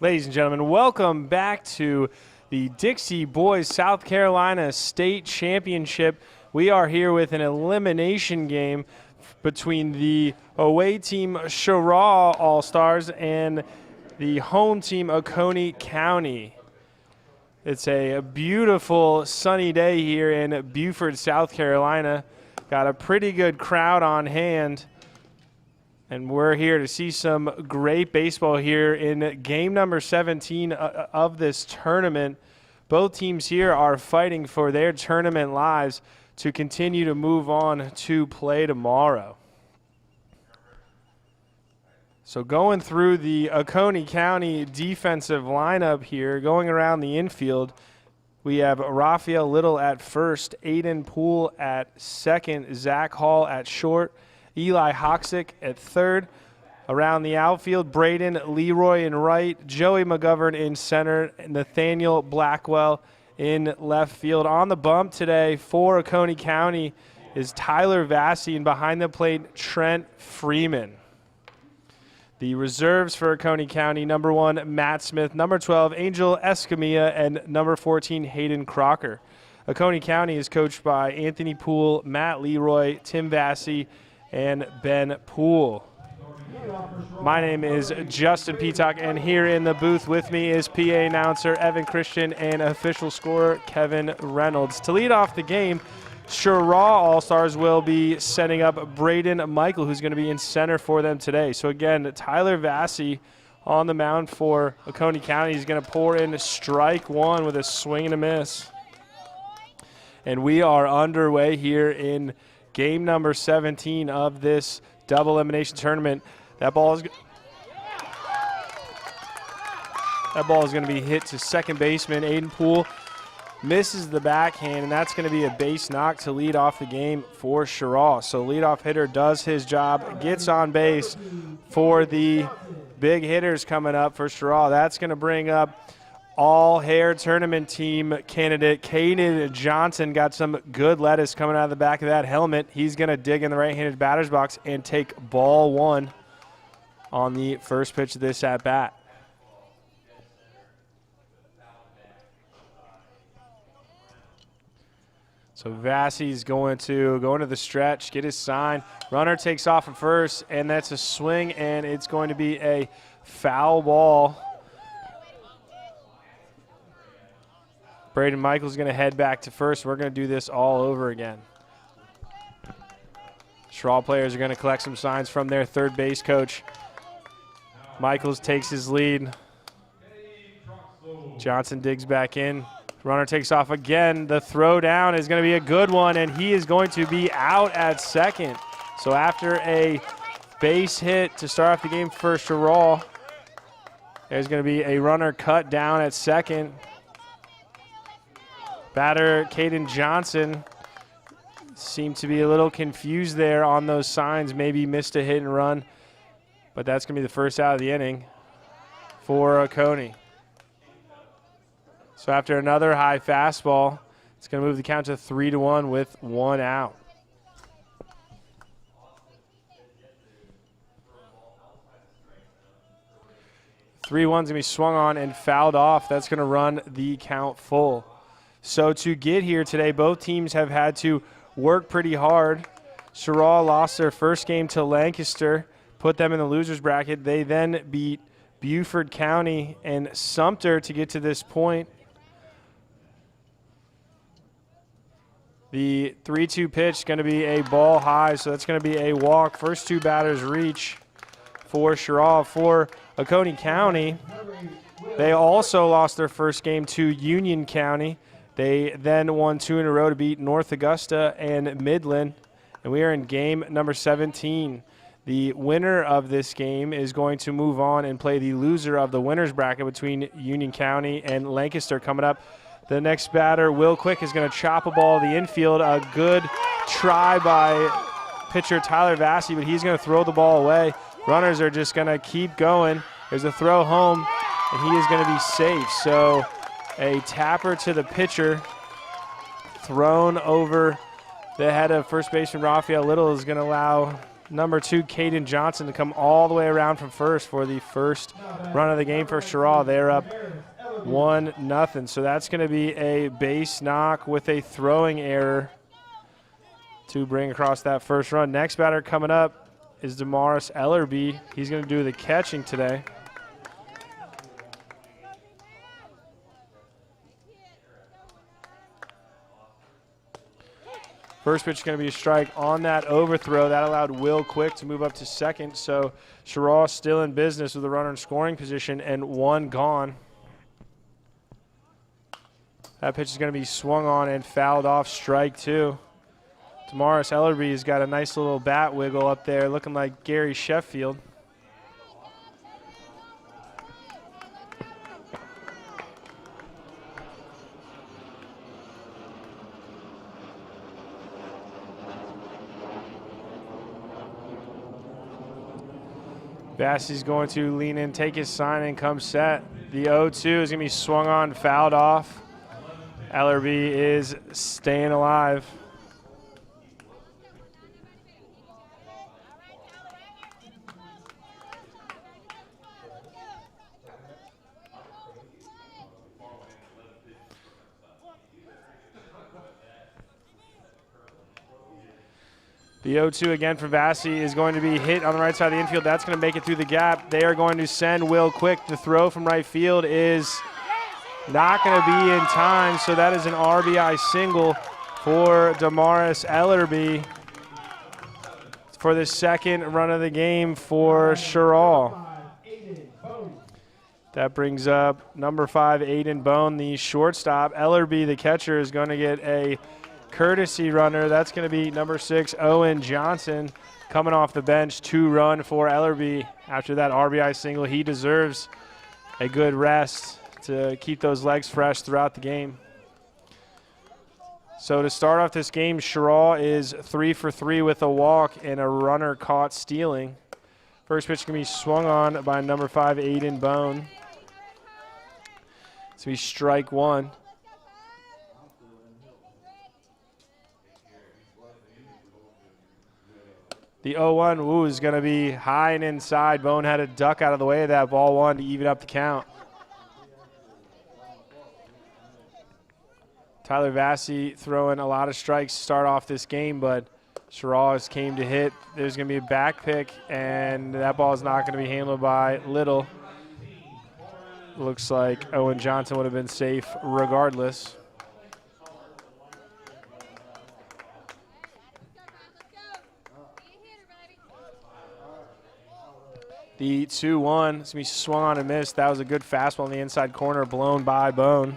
Ladies and gentlemen, welcome back to the Dixie Boys South Carolina State Championship. We are here with an elimination game between the away team CHERAW All-Stars and the home team Oconee County. It's a beautiful sunny day here in Beaufort, South Carolina. Got a pretty good crowd on hand. And we're here to see some great baseball here in game number 17 of this tournament. Both teams here are fighting for their tournament lives to continue to move on to play tomorrow. So going through the Oconee County defensive lineup here, going around the infield, we have Raphael Little at first, Aiden Poole at second, Zach Hall at short, Eli Hoxick at third. Around the outfield, Braden Leroy in right, Joey Mcgovern in center, Nathaniel Blackwell in left field. On the bump today for Oconee County is Tyler Vassy, and behind the plate, Trent Freeman. The reserves for Oconee County, number 1, Matt Smith, number 12, Angel Escamilla, and number 14, Hayden Crocker. Oconee County is coached by Anthony Poole, Matt Leroy, Tim Vassy, and Ben Poole. My name is Justin Peacock, and here in the booth with me is PA announcer Evan Christian and official scorer Kevin Reynolds. To lead off the game, CHERAW All-Stars will be setting up Braden Michael, who's going to be in center for them today. So again, Tyler Vassy on the mound for Oconee County. He's going to pour in strike one with a swing and a miss. And we are underway here in game number 17 of this double elimination tournament. That ball is going to be hit to second baseman Aiden Poole. Misses the backhand, and that's going to be a base knock to lead off the game for CHERAW. So leadoff hitter does his job, gets on base for the big hitters coming up for CHERAW. That's going to bring up all-hair tournament team candidate Caden Johnson. Got some good lettuce coming out of the back of that helmet. He's going to dig in the right-handed batter's box and take ball one on the first pitch of this at-bat. So Vassy's going to go into the stretch, get his sign. Runner takes off at first, and that's a swing, and it's going to be a foul ball. Braden Michael's going to head back to first. We're going to do this all over again. CHERAW players are going to collect some signs from their third base coach. Michaels takes his lead. Johnson digs back in. Runner takes off again. The throw down is going to be a good one, and he is going to be out at second. So after a base hit to start off the game for CHERAW, there's going to be a runner cut down at second. Batter Caden Johnson seemed to be a little confused there on those signs, maybe missed a hit and run, but that's going to be the first out of the inning for Oconee. So after another high fastball, it's going to move the count to 3-1 with one out. 3-1's going to be swung on and fouled off. That's going to run the count full. So to get here today, both teams have had to work pretty hard. CHERAW lost their first game to Lancaster, put them in the loser's bracket. They then beat Beaufort County and Sumter to get to this point. The 3-2 pitch is going to be a ball high, so that's going to be a walk. First two batters reach for CHERAW. For Oconee County, they also lost their first game to Union County. They then won 2 in a row to beat North Augusta and Midland, and we are in game number 17. The winner of this game is going to move on and play the loser of the winner's bracket between Union County and Lancaster coming up. The next batter, Will Quick, is going to chop a ball to the infield. A good try by pitcher Tyler Vassy, but he's going to throw the ball away. Runners are just going to keep going. There's a throw home, and he is going to be safe. So a tapper to the pitcher thrown over the head of first baseman Raphael Little is going to allow number 2, Caden Johnson, to come all the way around from first for the first run of the game for CHERAW. They're up 1-0. So that's going to be a base knock with a throwing error to bring across that first run. Next batter coming up is Damaris Ellerbee. He's going to do the catching today. First pitch is going to be a strike on that overthrow. That allowed Will Quick to move up to second. So CHERAW still in business with a runner in scoring position and 1 gone. That pitch is going to be swung on and fouled off, strike 2. Damaris Ellerbee has got a nice little bat wiggle up there, looking like Gary Sheffield. Bassey's going to lean in, take his sign, and come set. The 0-2 is going to be swung on, fouled off. Ellerbee is staying alive. The 0-2 again for Vassey is going to be hit on the right side of the infield. That's going to make it through the gap. They are going to send Will Quick. The throw from right field is not going to be in time, so that is an RBI single for Damaris Ellerbee for the second run of the game for CHERAW. That brings up number 5, Aiden Bone, the shortstop. Ellerbee, the catcher, is going to get a courtesy runner. That's going to be number 6, Owen Johnson, coming off the bench. 2-run for Ellerbee after that RBI single. He deserves a good rest to keep those legs fresh throughout the game. So to start off this game, CHERAW is 3 for 3 with a walk and a runner caught stealing. First pitch can be swung on by number 5, Aiden Bone. It's going to be strike 1. The 0-1 is going to be high and inside. Bone had a duck out of the way of that ball one to even up the count. Tyler Vassey throwing a lot of strikes to start off this game, but CHERAW came to hit. There's going to be a back pick, and that ball is not going to be handled by Little. Looks like Owen Johnson would have been safe regardless. The 2-1 is going to be swung on and missed. That was a good fastball in the inside corner, blown by Bone.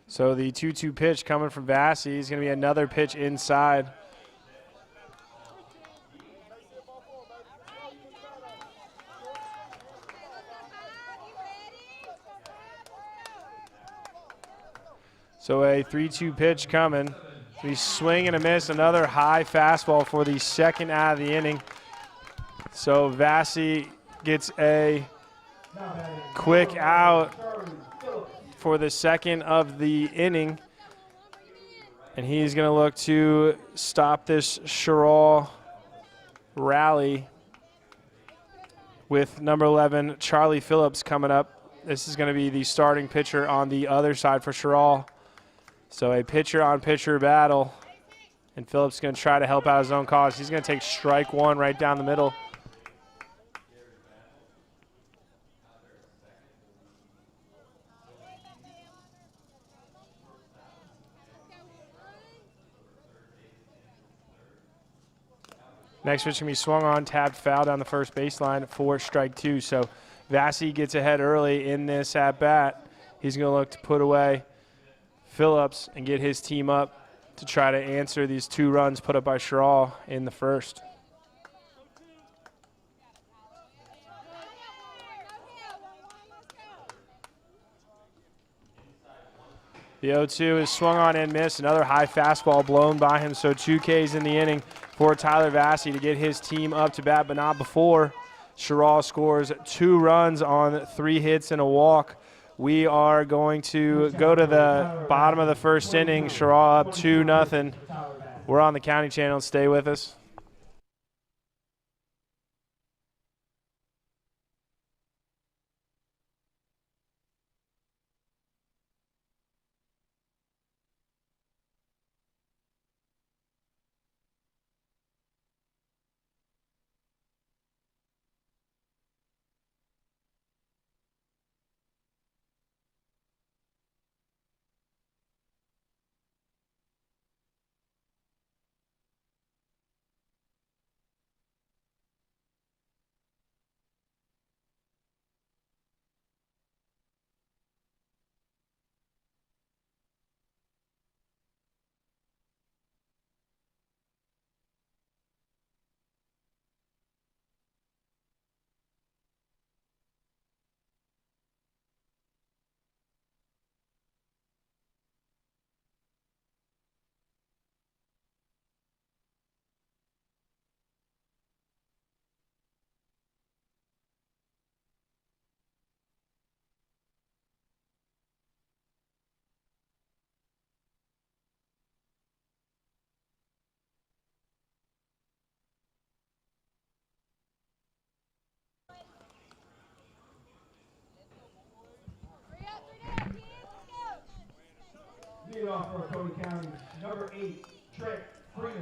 So the 2-2 pitch coming from Vassey is going to be another pitch inside. So a 3-2 pitch coming. We swing and a miss, another high fastball for the second out of the inning. So Vassey gets a quick out for the second of the inning. And he's going to look to stop this CHERAW rally with number 11, Charlie Phillips, coming up. This is going to be the starting pitcher on the other side for CHERAW. So a pitcher-on-pitcher battle, and Phillips is going to try to help out his own cause. He's going to take strike 1 right down the middle. Next pitch can be swung on, tapped, foul down the first baseline for strike 2. So Vassey gets ahead early in this at-bat. He's going to look to put away Phillips and get his team up to try to answer these 2 runs put up by CHERAW in the first. The 0-2 is swung on and missed. Another high fastball blown by him, so 2 Ks in the inning for Tyler Vassey to get his team up to bat, but not before. CHERAW scores 2 runs on 3 hits and a walk We are going to go to the bottom of the first inning. CHERAW up 2-0. We're on the County Channel. Stay with us.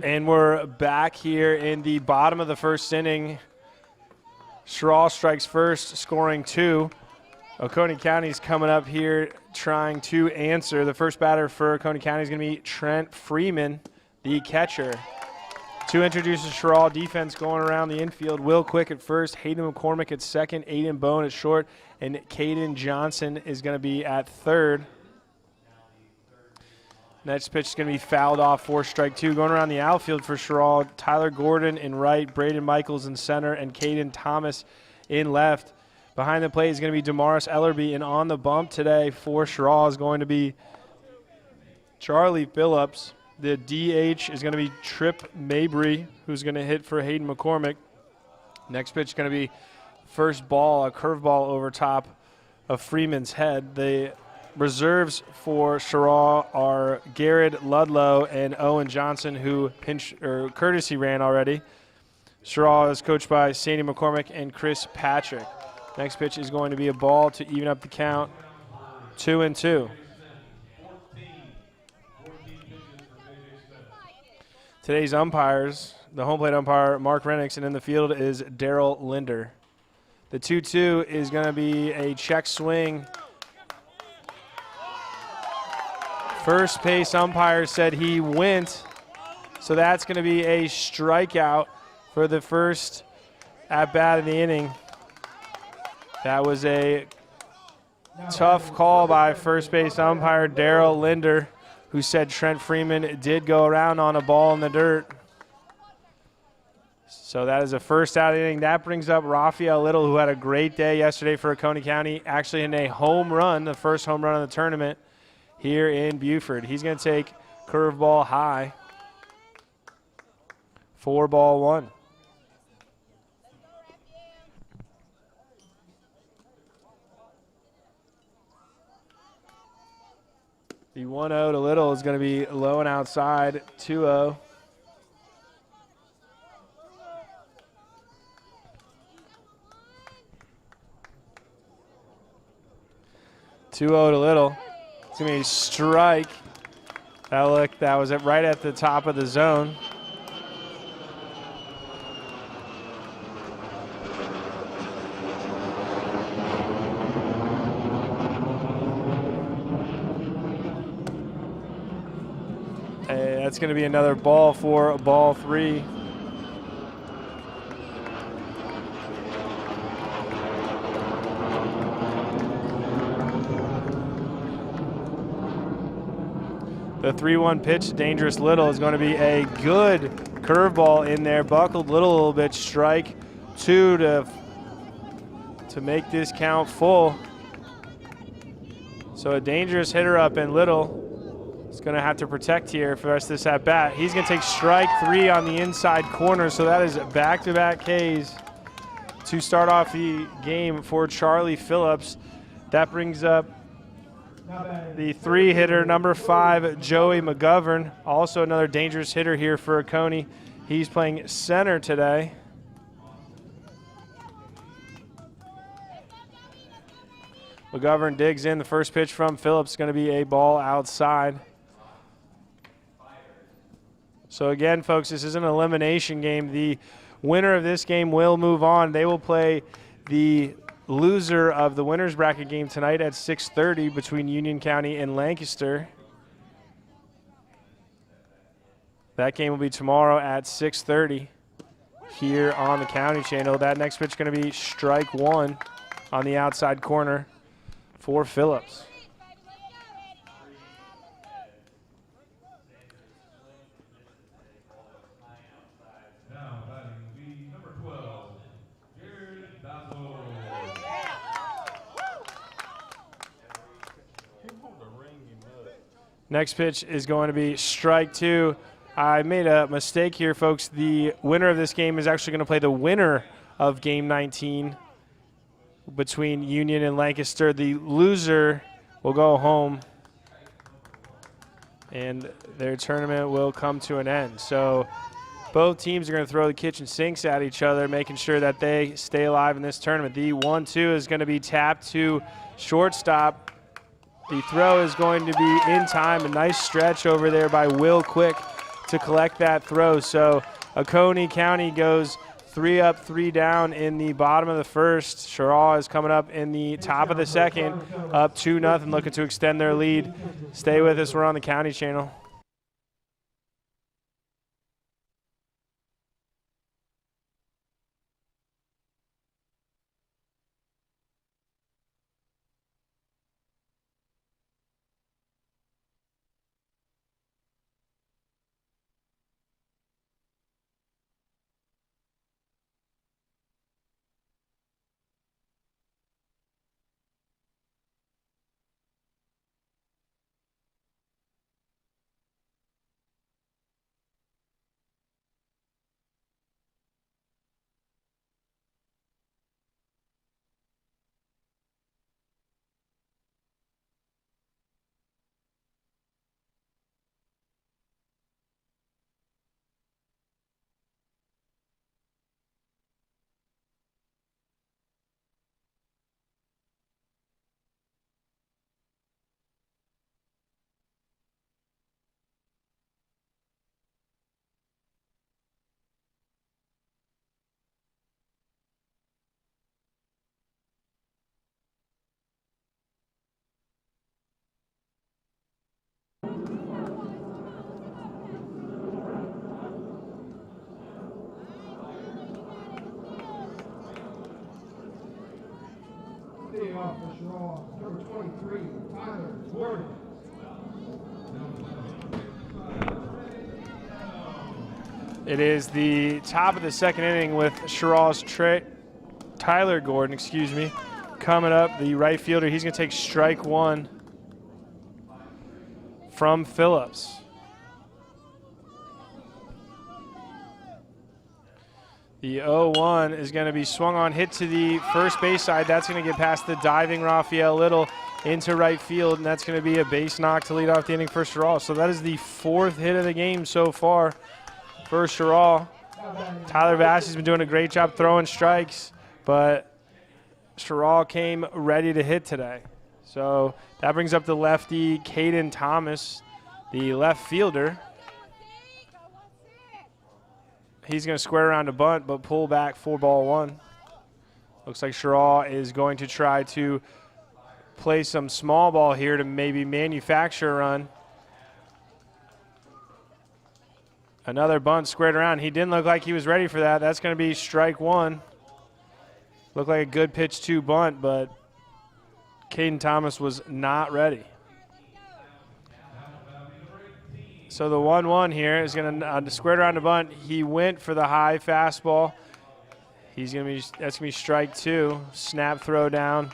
And we're back here in the bottom of the first inning. CHERAW strikes first, scoring 2. Oconee County's coming up here trying to answer. The first batter for Oconee County is going to be Trent Freeman, the catcher. To introduce the CHERAW defense going around the infield, Will Quick at first, Hayden McCormick at second, Aiden Bone at short, and Caden Johnson is going to be at third. Next pitch is going to be fouled off for strike 2. Going around the outfield for CHERAW, Tyler Gordon in right, Braden Michaels in center, and Caden Thomas in left. Behind the plate is going to be Damaris Ellerbee, and on the bump today for CHERAW is going to be Charlie Phillips. The DH is going to be Trip Mabry, who's going to hit for Hayden McCormick. Next pitch is going to be first ball, a curveball over top of Freeman's head. The reserves for CHERAW are Garrett Ludlow and Owen Johnson, who courtesy ran already. CHERAW is coached by Sandy McCormick and Chris Patrick. Next pitch is going to be a ball to even up the count, 2-2. Today's umpires, the home plate umpire, Mark Renix, and in the field is Daryl Linder. The 2-2 is going to be a check swing. First base umpire said he went, so that's going to be a strikeout for the first at-bat of the inning. That was a tough call by first base umpire Daryl Linder, who said Trent Freeman did go around on a ball in the dirt. So that is a first out inning. That brings up Raphael Little, who had a great day yesterday for Oconee County, actually in a home run, the first home run of the tournament here in Buford. He's going to take curveball high. 4-1. The 1-0 to Little is going to be low and outside, 2-0. To Little. It's going to be a strike. That was right at the top of the zone. That's going to be another ball for ball 3. The 3-1 pitch, Dangerous Little, is going to be a good curveball in there. Buckled Little a little bit. Strike 2 to make this count full. So a dangerous hitter up, and Little is going to have to protect here for the rest of this at-bat. He's going to take strike 3 on the inside corner, so that is back-to-back Ks to start off the game for Charlie Phillips. That brings up the 3-hitter, number 5, Joey Mcgovern, also another dangerous hitter here for Oconee. He's playing center today. Mcgovern digs in. The first pitch from Phillips is going to be a ball outside. So again, folks, this is an elimination game. The winner of this game will move on. They will play the loser of the winner's bracket game tonight at 6:30 between Union County and Lancaster. That game will be tomorrow at 6:30 here on the County Channel. That next pitch is going to be strike 1 on the outside corner for Phillips. Next pitch is going to be strike 2. I made a mistake here, folks. The winner of this game is actually going to play the winner of Game 19 between Union and Lancaster. The loser will go home, and their tournament will come to an end. So both teams are going to throw the kitchen sinks at each other, making sure that they stay alive in this tournament. The 1-2 is going to be tapped to shortstop. The throw is going to be in time. A nice stretch over there by Will Quick to collect that throw. So Oconee County goes 3 up, 3 down in the bottom of the first. CHERAW is coming up in the top of the second, up 2-0, looking to extend their lead. Stay with us. We're on the County Channel. Off for CHERAW, number 23, Tyler Gordon. It is the top of the second inning with CHERAW's Tyler Gordon, coming up, the right fielder. He's going to take strike 1 from Phillips. The 0-1 is going to be swung on, hit to the first base side. That's going to get past the diving Raphael Little into right field, and that's going to be a base knock to lead off the inning for CHERAW. So that is the 4th hit of the game so far for CHERAW. Tyler Vassey's been doing a great job throwing strikes, but CHERAW came ready to hit today. So that brings up the lefty, Caden Thomas, the left fielder. He's going to square around a bunt, but pull back for ball 1. Looks like CHERAW is going to try to play some small ball here to maybe manufacture a run. Another bunt squared around. He didn't look like he was ready for that. That's going to be strike 1. Looked like a good pitch to bunt, but Caden Thomas was not ready. So the 1-1 here is going to square around the bunt. He went for the high fastball. That's going to be strike 2. Snap throw down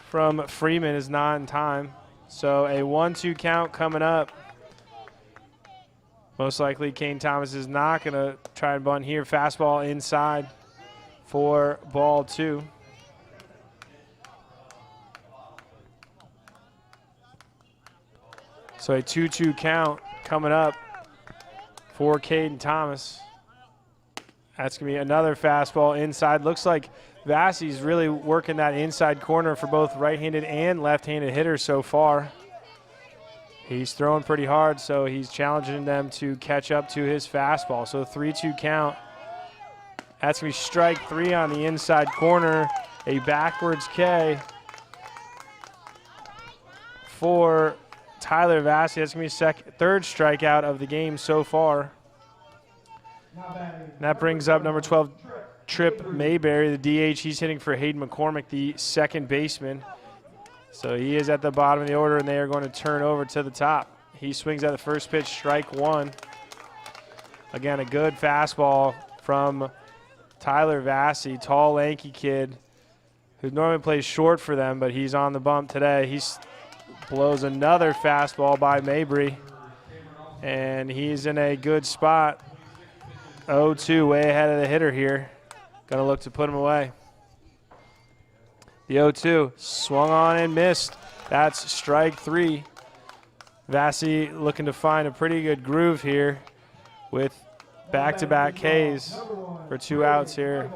from Freeman is not in time. So a 1-2 count coming up. Most likely Caden Thomas is not going to try and bunt here. Fastball inside for ball 2. So a 2-2 count coming up for Caden Thomas. That's going to be another fastball inside. Looks like Vassey's really working that inside corner for both right-handed and left-handed hitters so far. He's throwing pretty hard, so he's challenging them to catch up to his fastball. So 3-2 count. That's going to be strike 3 on the inside corner. A backwards K for Tyler Vassey. That's going to be third strikeout of the game so far. And that brings up number 12, Trip Mayberry, the DH. He's hitting for Hayden McCormick, the second baseman. So he is at the bottom of the order, and they are going to turn over to the top. He swings at the first pitch, strike 1. Again, a good fastball from Tyler Vassey, tall, lanky kid who normally plays short for them, but he's on the bump today. He blows another fastball by Mabry, and he's in a good spot. 0-2, way ahead of the hitter here. Going to look to put him away. The 0-2, swung on and missed. That's strike 3. Vassey looking to find a pretty good groove here with back-to-back Ks for 2 outs here.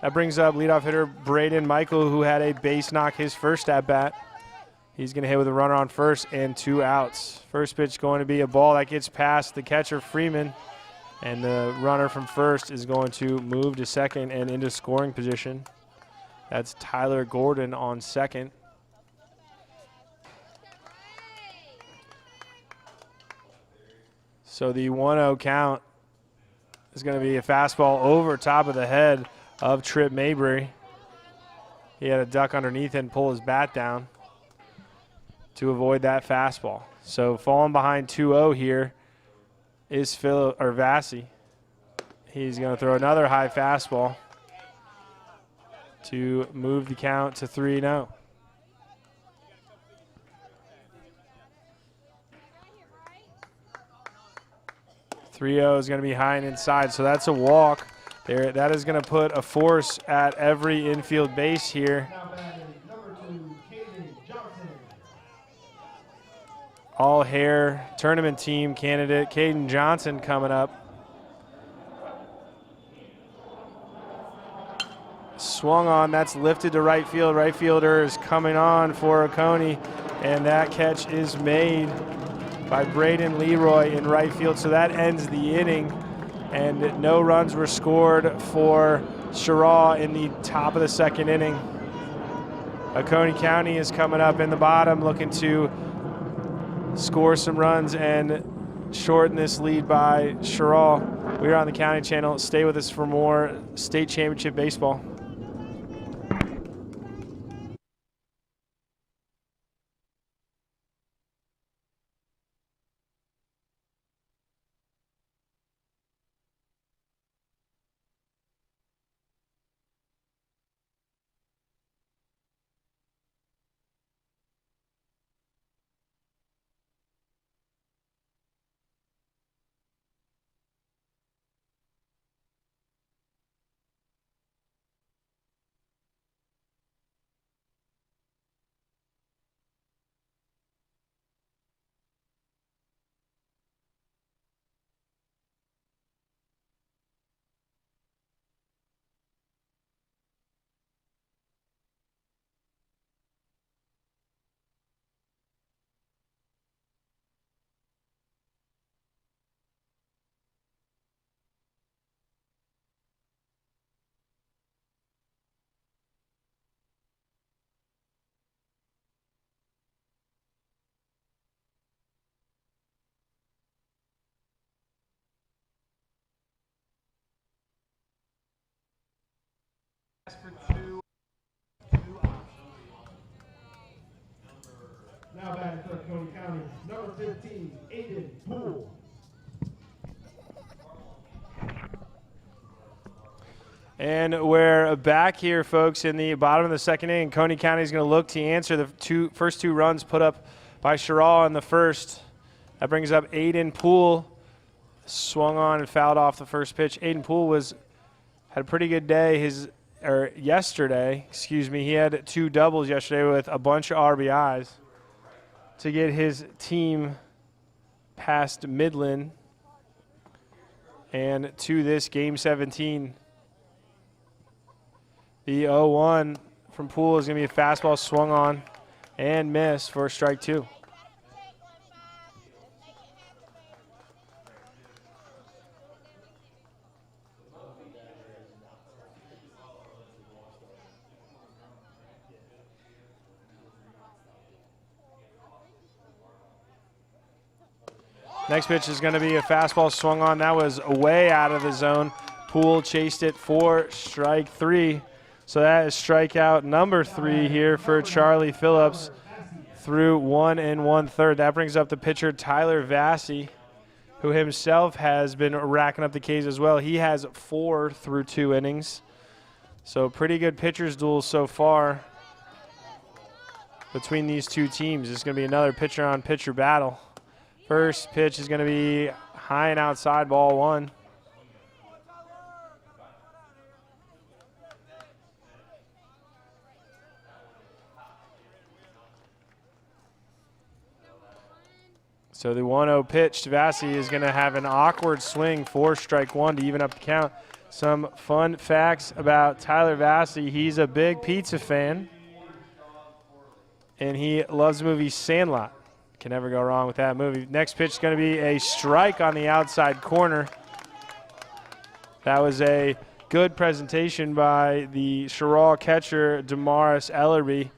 That brings up leadoff hitter Braden Michael, who had a base knock his first at-bat. He's going to hit with a runner on first and 2 outs. First pitch going to be a ball that gets past the catcher Freeman, and the runner from first is going to move to second and into scoring position. That's Tyler Gordon on second. So the 1-0 count is going to be a fastball over top of the head of Trip Mayberry. He had a duck underneath it and pull his bat down to avoid that fastball. So falling behind 2-0 here is Vassey. He's going to throw another high fastball to move the count to 3-0. Is going to be high and inside, so that's a walk. There, that is going to put a force at every infield base here. Number 2, Caden Johnson. All-hair tournament team candidate Caden Johnson coming up. Swung on, that's lifted to right field. Right fielder is coming on for Oconee, and that catch is made by Braden Leroy in right field. So that ends the inning, and no runs were scored for CHERAW in the top of the second inning. Oconee County is coming up in the bottom, looking to score some runs and shorten this lead by CHERAW. We're on the County Channel. Stay with us for more state championship baseball. Now batting for Oconee County, number 15, Caden Poole. And we're back here, folks, in the bottom of the second inning. Oconee County is going to look to answer the first two runs put up by CHERAW in the first. That brings up Aiden Poole. Swung on and fouled off the first pitch. Aiden Poole had a pretty good day yesterday. He had 2 doubles yesterday with a bunch of RBIs. to get his team past Midland and to this Game 17. The 0-1 from Poole is going to be a fastball swung on and missed for strike 2. Next pitch is going to be a fastball swung on. That was way out of the zone. Poole chased it for strike 3. So that is strikeout number 3 here for Charlie Phillips through 1 1/3. That brings up the pitcher Tyler Vassy, who himself has been racking up the Ks as well. He has 4 through 2 innings. So pretty good pitchers duel so far between these two teams. It's going to be another pitcher-on-pitcher battle. First pitch is going to be high and outside, ball 1. So the 1-0 pitch to Vassy is going to have an awkward swing for strike 1 to even up the count. Some fun facts about Tyler Vassy. He's a big pizza fan, and he loves the movie Sandlot. Can never go wrong with that movie. Next pitch is going to be a strike on the outside corner. That was a good presentation by the CHERAW catcher, Damaris Ellerbee,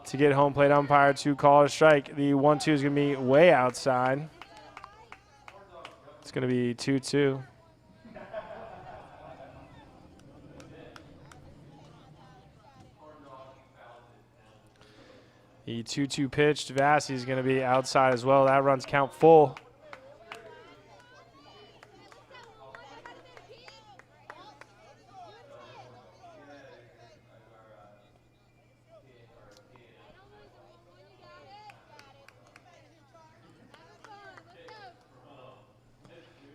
to get home plate umpire to call a strike. The 1-2 is going to be way outside. It's going to be 2-2. The 2-2 pitch to Vassy is going to be outside as well. That runs count full.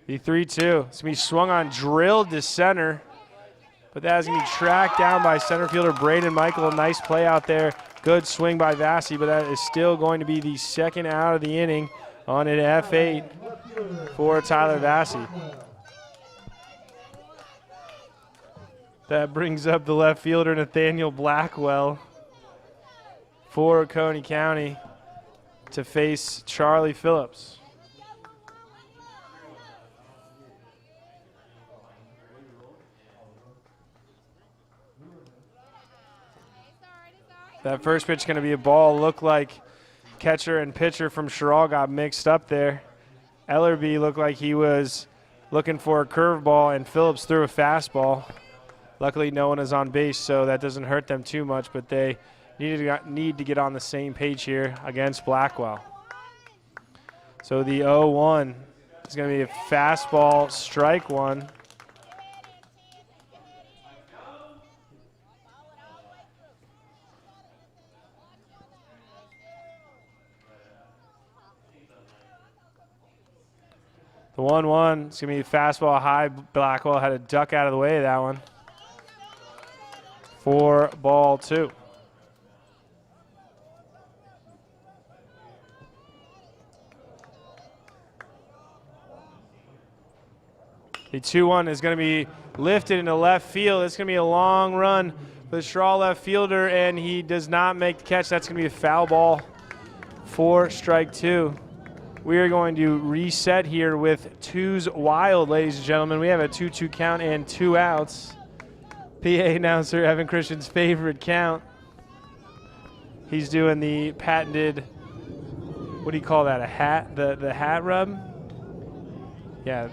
The 3-2. It's going to be swung on, drilled to center. But that is going to be tracked down by center fielder Braden Michael. Nice play out there. Good swing by Vassy, but that is still going to be the second out of the inning on an F8 for Tyler Vassy. That brings up the left fielder Nathaniel Blackwell for Oconee County to face Charlie Phillips. That first pitch is going to be a ball. Looked like catcher and pitcher from CHERAW got mixed up there. Ellerbee looked like he was looking for a curveball, and Phillips threw a fastball. Luckily, no one is on base, so that doesn't hurt them too much, but they need to get on the same page here against Blackwell. So the 0-1 is going to be a fastball, strike 1. The 1-1 is going to be fastball high. Blackwell had to duck out of the way of that one. For ball 2. The 2-1 is going to be lifted into left field. It's going to be a long run for the CHERAW left fielder, and he does not make the catch. That's going to be a foul ball for strike 2. We are going to reset here with 2's wild, ladies and gentlemen. We have a 2-2 count and 2 outs. PA announcer Evan Christian's favorite count. He's doing the patented, what do you call that, a hat? The hat rub? Yeah.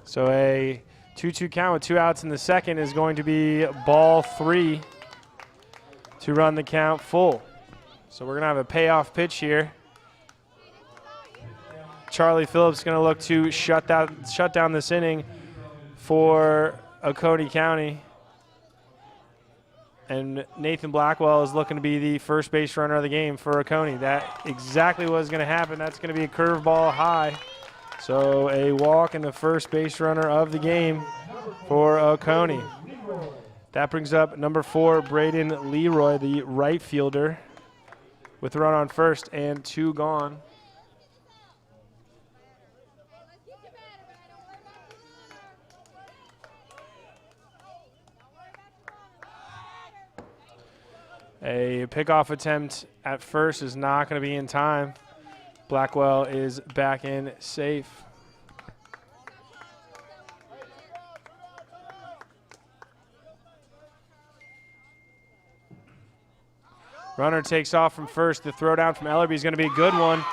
So a 2-2 count with 2 outs in the second is going to be ball 3 to run the count full. So we're going to have a payoff pitch here. Charlie Phillips is going to look to shut down this inning for Oconee County. And Nathan Blackwell is looking to be the first base runner of the game for Oconee. That exactly what is going to happen. That's going to be a curveball high. So a walk and the first base runner of the game for Oconee. That brings up number 4, Braden Leroy, the right fielder, with a run on first and 2 gone. A pickoff attempt at first is not going to be in time. Blackwell is back in safe. Runner takes off from first. The throw down from Ellerbee is going to be a good one.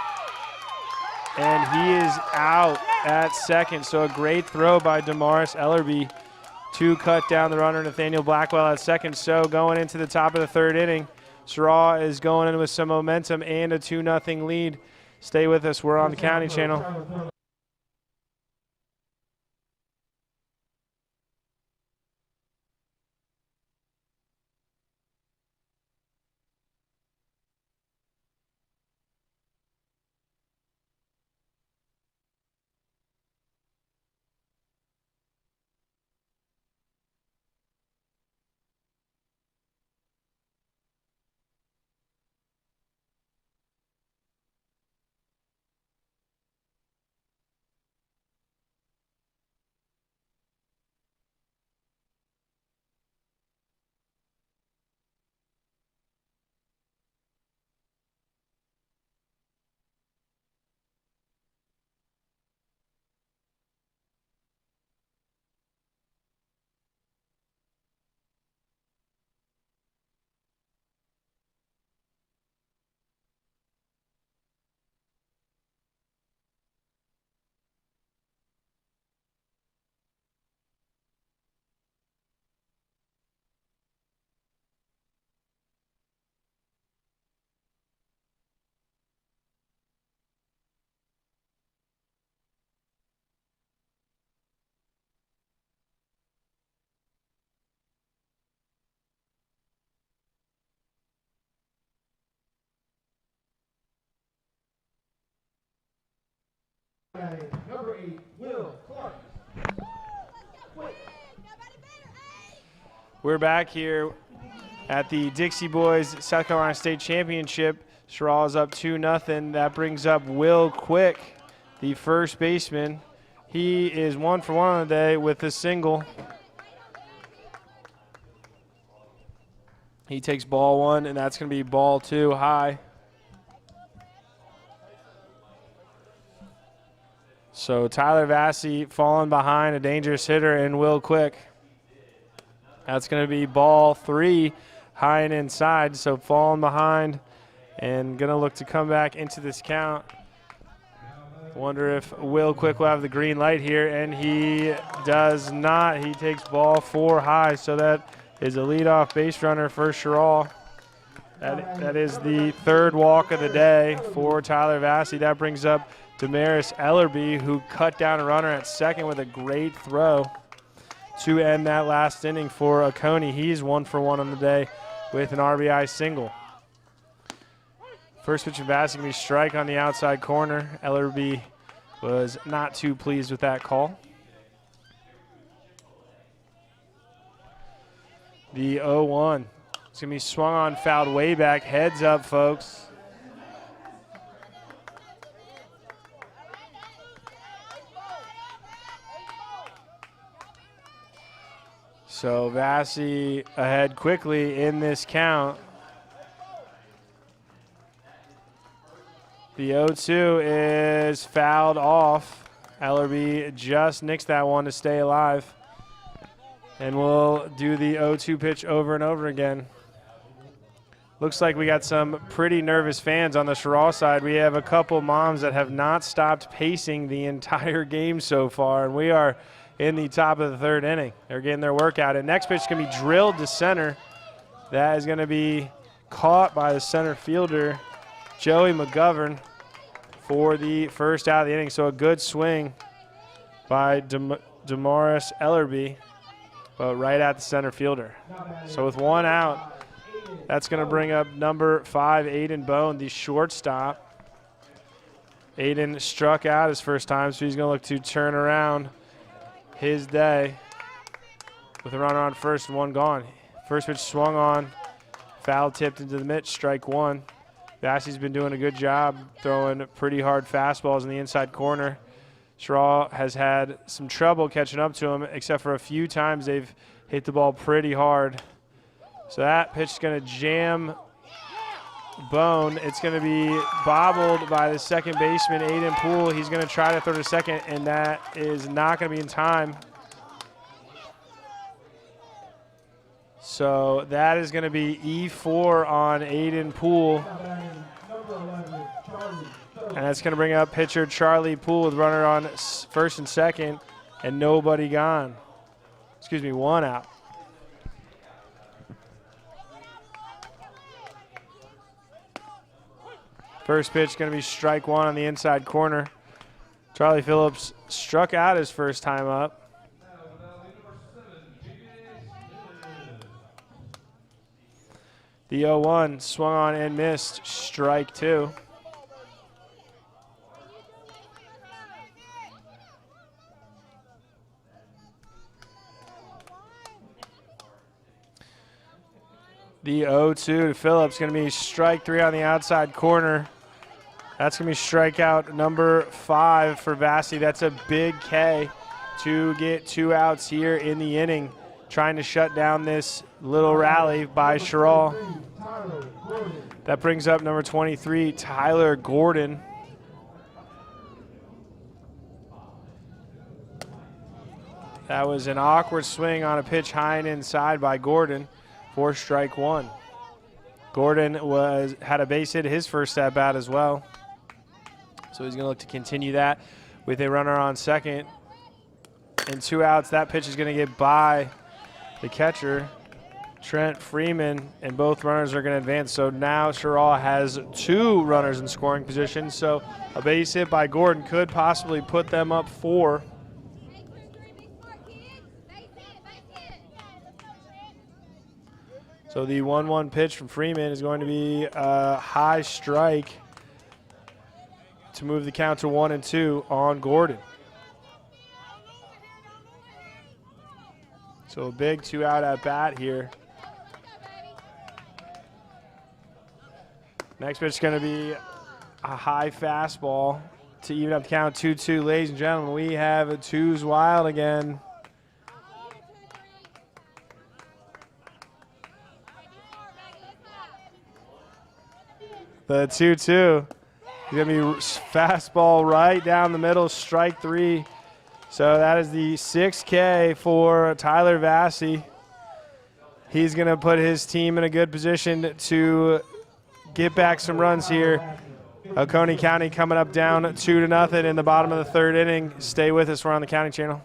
And he is out at second. So a great throw by Damaris Ellerbee to cut down the runner, Nathaniel Blackwell, at second. So going into the top of the third inning, CHERAW is going in with some momentum and a 2-0 lead. Stay with us. We're on the County Channel. Number 8, Will Clark. We're back here at the Dixie Boys South Carolina State Championship. CHERAW is up 2-0. That brings up Will Quick, the first baseman. He is 1 for 1 on the day with a single. He takes ball 1, and that's going to be ball 2 high. So Tyler Vassy falling behind a dangerous hitter and Will Quick. That's going to be ball 3 high and inside. So falling behind and going to look to come back into this count. Wonder if Will Quick will have the green light here, and he does not. He takes ball 4 high. So that is a leadoff base runner for CHERAW. That is the 3rd walk of the day for Tyler Vassy. That brings up Damaris Ellerbee, who cut down a runner at second with a great throw to end that last inning for Oconee. He's 1 for 1 on the day with an RBI single. First pitch of Vassy going to be strike on the outside corner. Ellerbee was not too pleased with that call. The 0-1. It's going to be swung on, fouled way back. Heads up, folks. So Vassy ahead quickly in this count. The 0-2 is fouled off. Ellerbee just nicks that one to stay alive. And we'll do the 0-2 pitch over and over again. Looks like we got some pretty nervous fans on the CHERAW side. We have a couple moms that have not stopped pacing the entire game so far, and we are in the top of the 3rd inning. They're getting their workout. And next pitch is going to be drilled to center. That is going to be caught by the center fielder, Joey Mcgovern, for the first out of the inning. So a good swing by Damaris Ellerbee, but right at the center fielder. So with 1 out, that's going to bring up number 5, Aiden Bone, the shortstop. Aiden struck out his first time, so he's going to look to turn around his day with a runner on first and one gone. First pitch swung on, foul tipped into the mitt, strike one. Vassey's been doing a good job throwing pretty hard fastballs in the inside corner. CHERAW has had some trouble catching up to him, except for a few times they've hit the ball pretty hard. So that pitch is going to jam Bone. It's going to be bobbled by the second baseman, Aiden Poole. He's going to try to throw to second, and that is not going to be in time. So that is going to be E4 on Aiden Poole. And that's going to bring up pitcher Charlie Poole with runner on first and second and nobody gone. Excuse me, one out. First pitch going to be strike one on the inside corner. Charlie Phillips struck out his first time up. The 0-1 swung on and missed, strike two. The 0-2 to Phillips, going to be strike three on the outside corner. That's going to be strikeout number 5 for Vassey. That's a big K to get 2 outs here in the inning, trying to shut down this little rally by CHERAW. That brings up number 23, Tyler Gordon. That was an awkward swing on a pitch high and inside by Gordon for strike one. Gordon had a base hit his first at bat as well. So he's going to look to continue that with a runner on second. And 2 outs. That pitch is going to get by the catcher, Trent Freeman, and both runners are going to advance. So now CHERAW has 2 runners in scoring position. So a base hit by Gordon could possibly put them up 4. So the 1-1 pitch from Freeman is going to be a high strike to move the count to 1-2 on Gordon. So a big 2-out at bat here. Next pitch is going to be a high fastball to even up the count 2-2. Ladies and gentlemen, we have a 2's wild again. The 2-2 is going to be fastball right down the middle, strike 3. So that is the 6K for Tyler Vassey. He's going to put his team in a good position to get back some runs here. Oconee County coming up down 2-0 in the bottom of the 3rd inning. Stay with us. We're on the County Channel.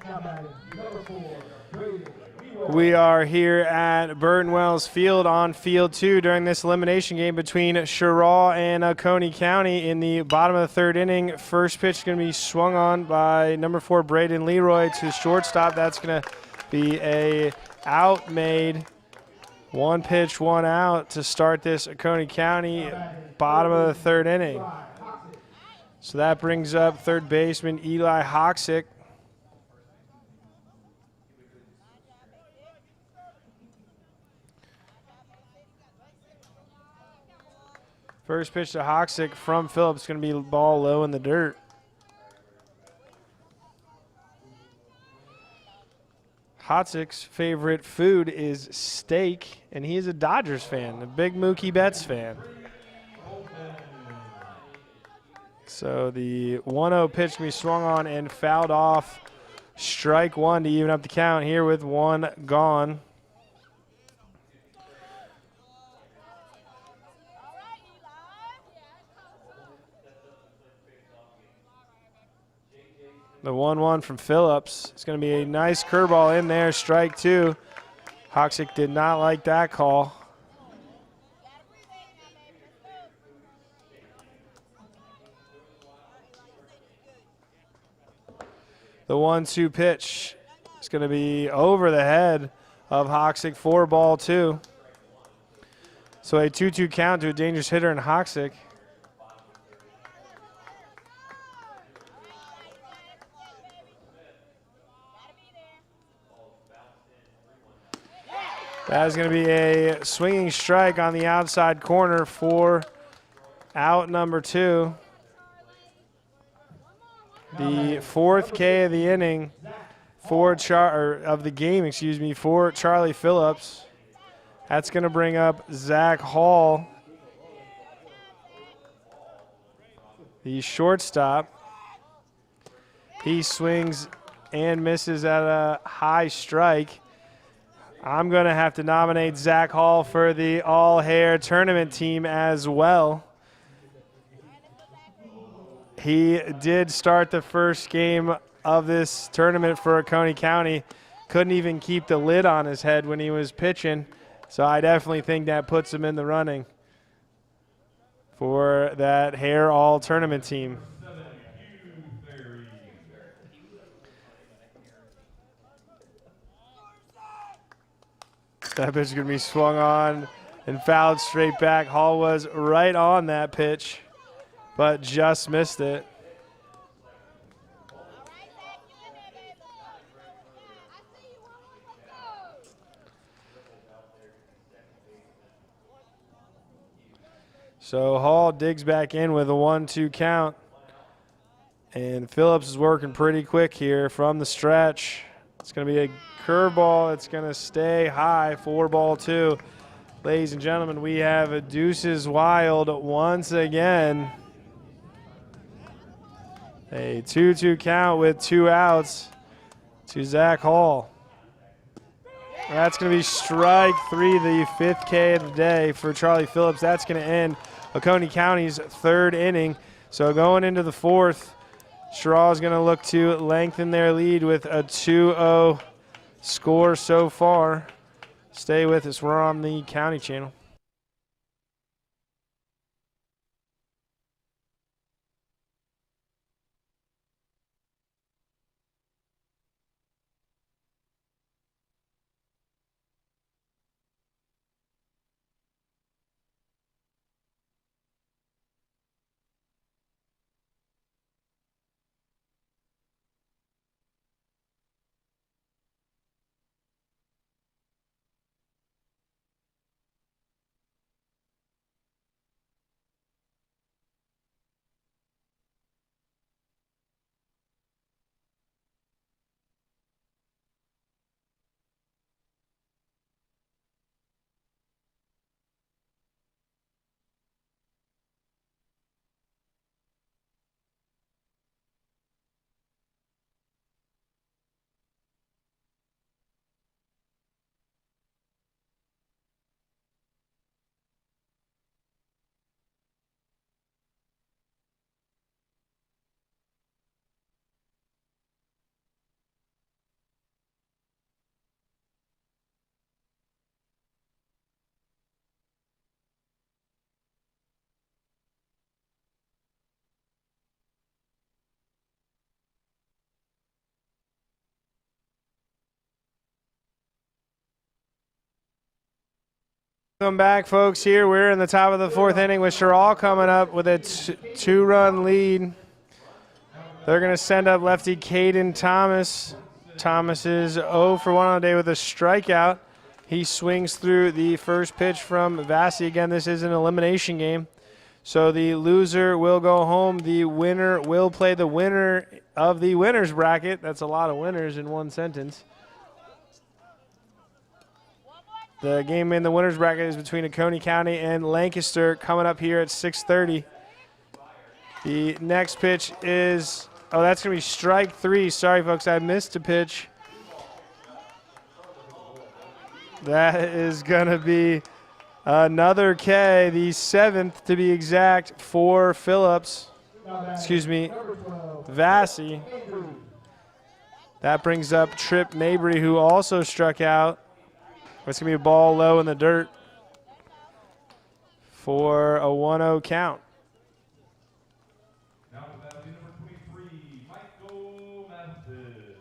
Now batting, number 4, Braden Michael. We are here at Burton Wells Field on Field 2 during this elimination game between CHERAW and Oconee County in the bottom of the third inning. First pitch is going to be swung on by number 4 Braden Leroy to shortstop. That's going to be a out made. One pitch, one out to start this Oconee County bottom of the third inning. So that brings up third baseman Eli Hoxick. First pitch to Hoxick from Phillips, going to be ball low in the dirt. Hoxick's favorite food is steak, and he is a Dodgers fan, a big Mookie Betts fan. So the 1-0 pitch can be swung on and fouled off. Strike one to even up the count here with one gone. The 1-1 from Phillips. It's going to be a nice curveball in there, strike two. Hoxick did not like that call. The 1-2 pitch is going to be over the head of Hoxick, 4-2. So a 2-2 count to a dangerous hitter in Hoxick. That is going to be a swinging strike on the outside corner for out number 2. The 4th K of the inning for of the game, for Charlie Phillips. That's going to bring up Zach Hall, the shortstop. He swings and misses at a high strike. I'm going to have to nominate Zach Hall for the all-hair tournament team as well. He did start the first game of this tournament for Oconee County. Couldn't even keep the lid on his head when he was pitching. So I definitely think that puts him in the running for that hair all tournament team. That pitch is going to be swung on and fouled straight back. Hall was right on that pitch, but just missed it. So Hall digs back in with a 1-2 count. And Phillips is working pretty quick here from the stretch. It's going to be a curveball. It's going to stay high, 4-2. Ladies and gentlemen, we have a deuces wild once again. A 2-2 count with 2 outs to Zach Hall. That's going to be strike 3, the 5th K of the day for Charlie Phillips. That's going to end Oconee County's 3rd inning. So going into the 4th, CHERAW is going to look to lengthen their lead with a 2-0 score so far. Stay with us. We're on the county channel. Welcome back, folks. Here we're in the top of the 4th inning with CHERAW coming up with a 2-run lead. They're going to send up lefty Caden Thomas. Thomas is 0 for 1 on the day with a strikeout. He swings through the first pitch from Vassie. Again, this is an elimination game. So the loser will go home. The winner will play the winner of the winner's bracket. That's a lot of winners in one sentence. The game in the winner's bracket is between Oconee County and Lancaster coming up here at 6:30. The next pitch is, that's going to be strike 3. Sorry, folks, I missed a pitch. That is going to be another K, the 7th to be exact, for Phillips. Excuse me, Vassie. That brings up Trip Mabry, who also struck out. It's going to be a ball low in the dirt for a 1-0 count. Now with that, number 23, Michael Mathis.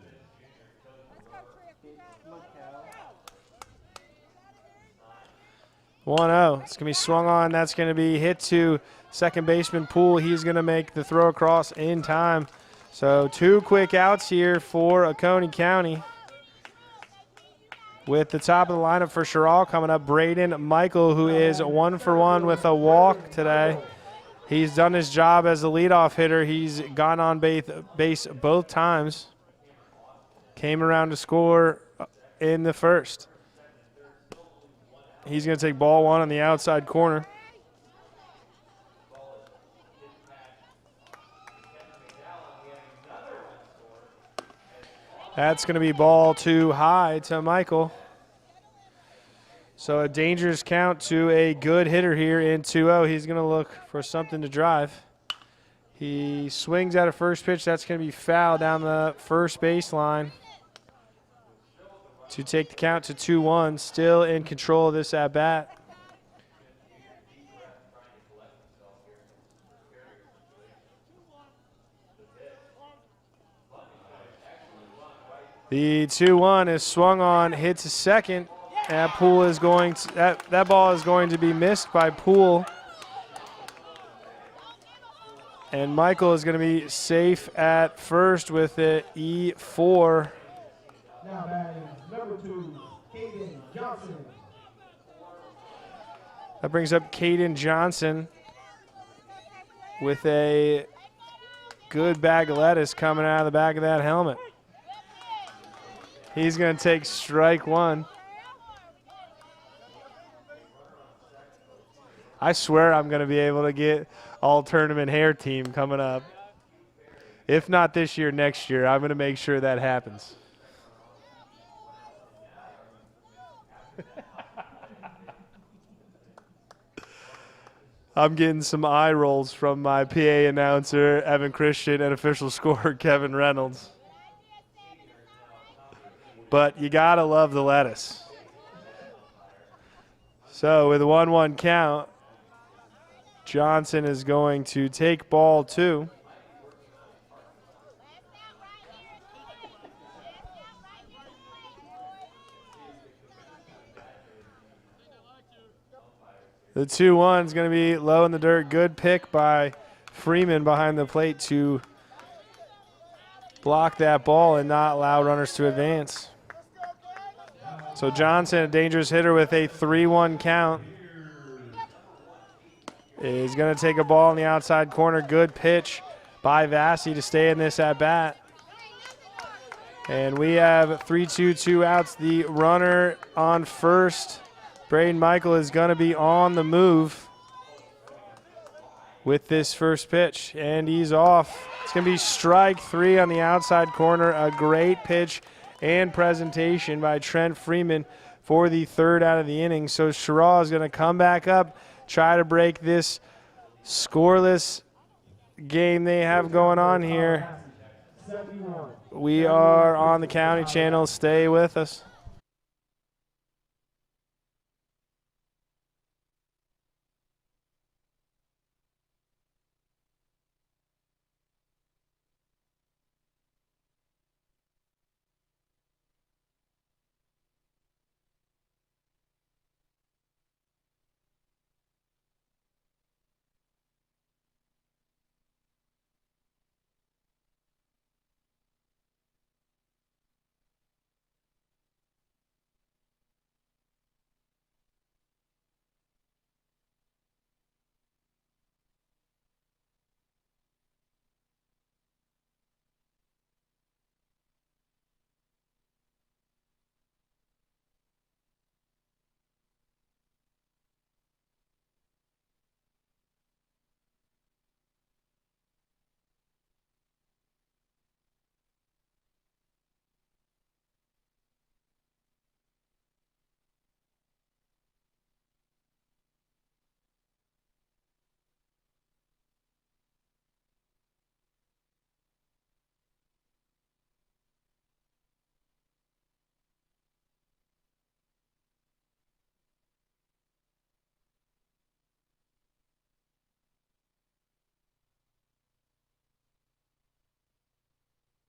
1-0. It's going to be swung on. That's going to be hit to second baseman Poole. He's going to make the throw across in time. So 2 quick outs here for Oconee County. With the top of the lineup for CHERAW coming up, Braden Michael, who is 1 for 1 with a walk today. He's done his job as a leadoff hitter. He's gone on base both times. Came around to score in the first. He's going to take ball 1 on the outside corner. That's going to be ball 2 high to Michael. So a dangerous count to a good hitter here in 2-0. He's going to look for something to drive. He swings at a first pitch. That's going to be foul down the first baseline to take the count to 2-1. Still in control of this at-bat. The 2-1 is swung on, hits a second. That Poole is going to, that ball is going to be missed by Poole. And Michael is going to be safe at first with the E4. Now batting number 2, Caden Johnson. That brings up Caden Johnson with a good bag of lettuce coming out of the back of that helmet. He's going to take strike 1. I swear I'm going to be able to get all tournament hair team coming up. If not this year, next year. I'm going to make sure that happens. I'm getting some eye rolls from my PA announcer, Evan Christian, and official scorer, Kevin Reynolds. But you got to love the lettuce. So with a 1-1 count, Johnson is going to take ball 2. The 2-1 is going to be low in the dirt. Good pick by Freeman behind the plate to block that ball and not allow runners to advance. So Johnson, a dangerous hitter with a 3-1 count, is going to take a ball in the outside corner. Good pitch by Vassie to stay in this at-bat. And we have 3-2, 2 outs. The runner on first, Braden Michael, is going to be on the move with this first pitch. And he's off. It's going to be strike 3 on the outside corner. A great pitch and presentation by Trent Freeman for the 3rd out of the inning. So CHERAW is going to come back up, try to break this scoreless game they have going on here. We are on the County Channel. Stay with us.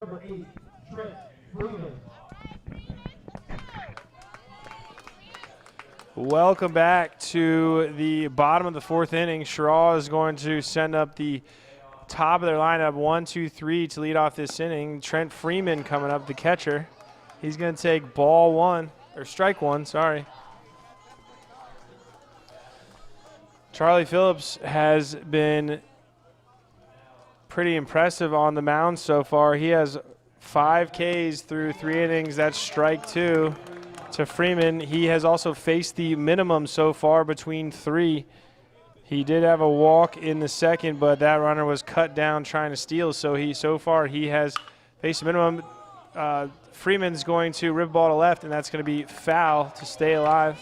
Number 8, Trent Freeman. Welcome back to the bottom of the fourth inning. CHERAW is going to send up the top of their lineup, 1, 2, 3 to lead off this inning. Trent Freeman coming up, the catcher. He's going to take strike one, sorry. Charlie Phillips has been pretty impressive on the mound so far. He has 5 Ks through 3 innings. That's strike 2 to Freeman. He has also faced the minimum so far between 3. He did have a walk in the second, but that runner was cut down trying to steal. So far he has faced the minimum. Freeman's going to rip ball to left, and that's going to be foul to stay alive.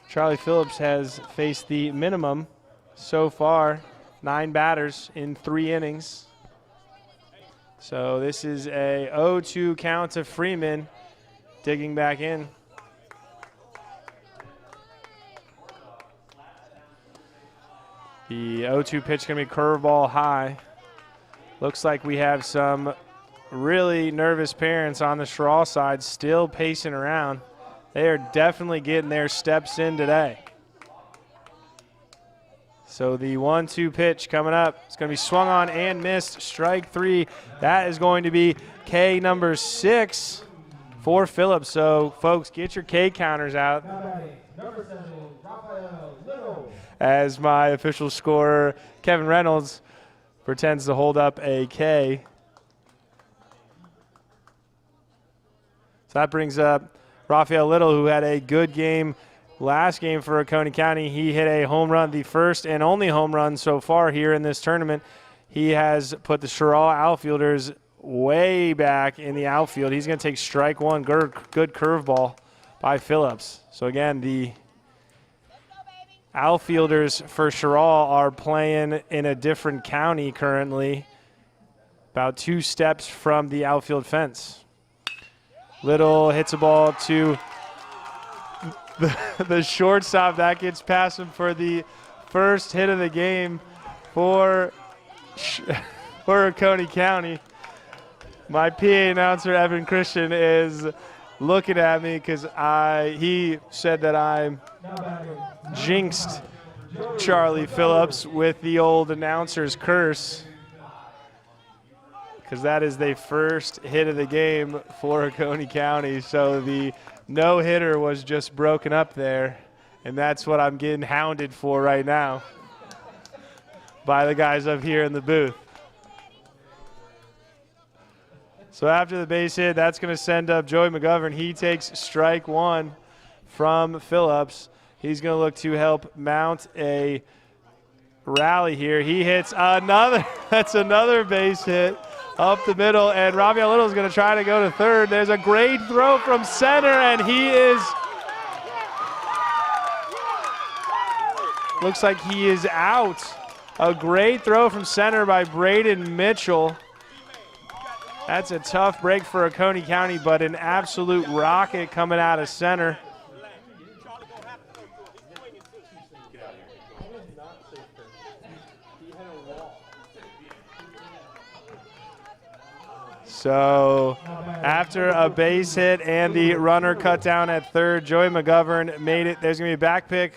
Charlie Phillips has faced the minimum so far, 9 batters in 3 innings. So this is a 0-2 count to Freeman, digging back in. The 0-2 pitch going to be curveball high. Looks like we have some really nervous parents on the CHERAW side still pacing around. They are definitely getting their steps in today. So the 1-2 pitch coming up. It's going to be swung on and missed. Strike 3. That is going to be K number 6 for Phillips. So, folks, get your K counters out. Number 7, Raphael Little. As my official scorer, Kevin Reynolds, pretends to hold up a K. So that brings up Raphael Little, who had a good game last game for Oconee County. He hit a home run, the first and only home run so far here in this tournament. He has put the CHERAW outfielders way back in the outfield. He's going to take strike 1. Good curveball by Phillips. So again, the outfielders for CHERAW are playing in a different county currently, about 2 steps from the outfield fence. Little hits a ball to the shortstop. That gets past him for the first hit of the game for Oconee County. My PA announcer, Evan Christian, is looking at me because he said that I jinxed Charlie Phillips with the old announcer's curse, because that is the first hit of the game for Oconee County. So the no-hitter was just broken up there, and that's what I'm getting hounded for right now by the guys up here in the booth. So after the base hit, that's going to send up Joey Mcgovern. He takes strike 1 from Phillips. He's going to look to help mount a rally here. He hits another, that's another base hit up the middle, and Raphael Little is going to try to go to third. There's a great throw from center, and he is, looks like he is out. A great throw from center by Braden Mitchell. That's a tough break for Oconee County, but an absolute rocket coming out of center. So after a base hit and the runner cut down at third, Joey Mcgovern made it. There's going to be a back pick.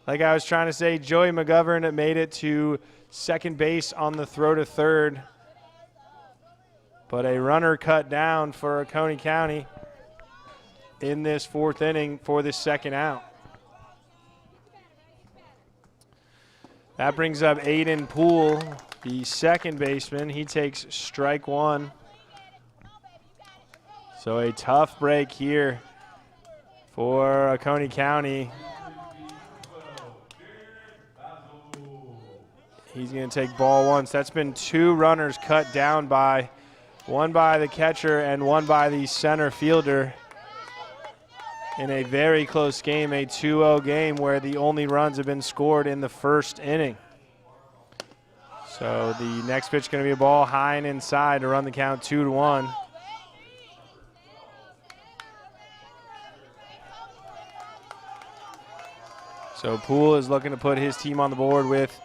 Like I was trying to say, Joey Mcgovern made it to second base on the throw to third. But a runner cut down for Oconee County in this 4th inning for the second out. That brings up Aiden Poole, the second baseman. He takes strike 1. So a tough break here for Oconee County. He's going to take ball 1. So that's been 2 runners cut down by, one by the catcher and one by the center fielder in a very close game, a 2-0 game where the only runs have been scored in the first inning. So the next pitch is going to be a ball high and inside to run the count 2-1. So Poole is looking to put his team on the board with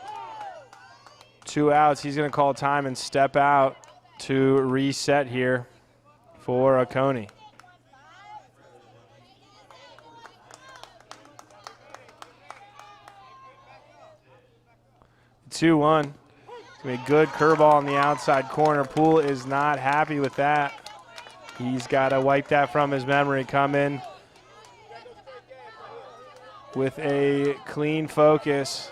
2 outs. He's going to call time and step out to reset here for Oconee. 2-1. It's going to be a good curveball on the outside corner. Poole is not happy with that. He's got to wipe that from his memory. Come in with a clean focus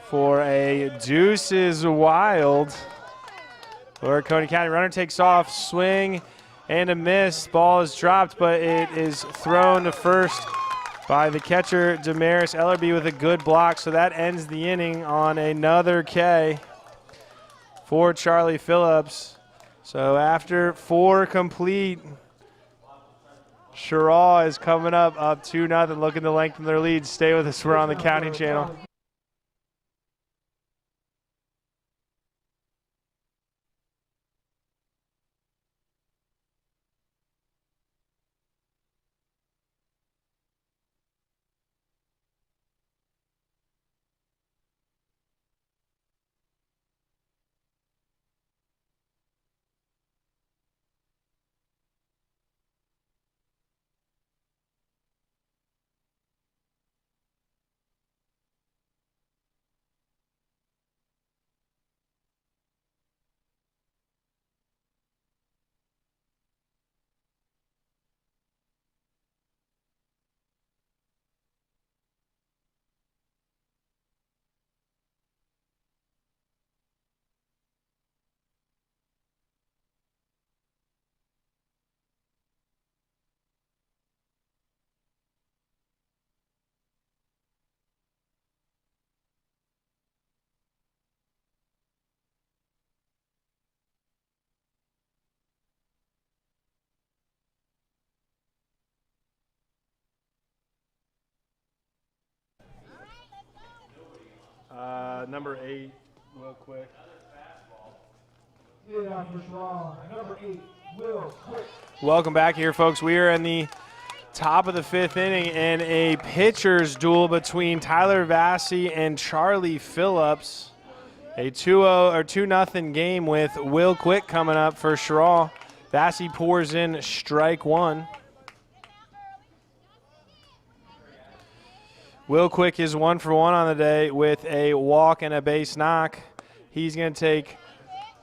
for a deuces wild. Oconee County runner takes off, swing and a miss. Ball is dropped, but it is thrown to first by the catcher, Damaris Ellerbee, with a good block. So that ends the inning on another K for Charlie Phillips. So after 4 complete, CHERAW is coming up 2-0, looking to lengthen their lead. Stay with us. We're on the County Channel. Number 8, real quick. Number 8, Will Quick. Welcome back here, folks. We are in the top of the 5th inning in a pitcher's duel between Tyler Vassy and Charlie Phillips. A 2-0 or 2-0 game with Will Quick coming up for CHERAW. Vassy pours in strike 1. Will Quick is 1 for 1 on the day with a walk and a base knock. He's going to take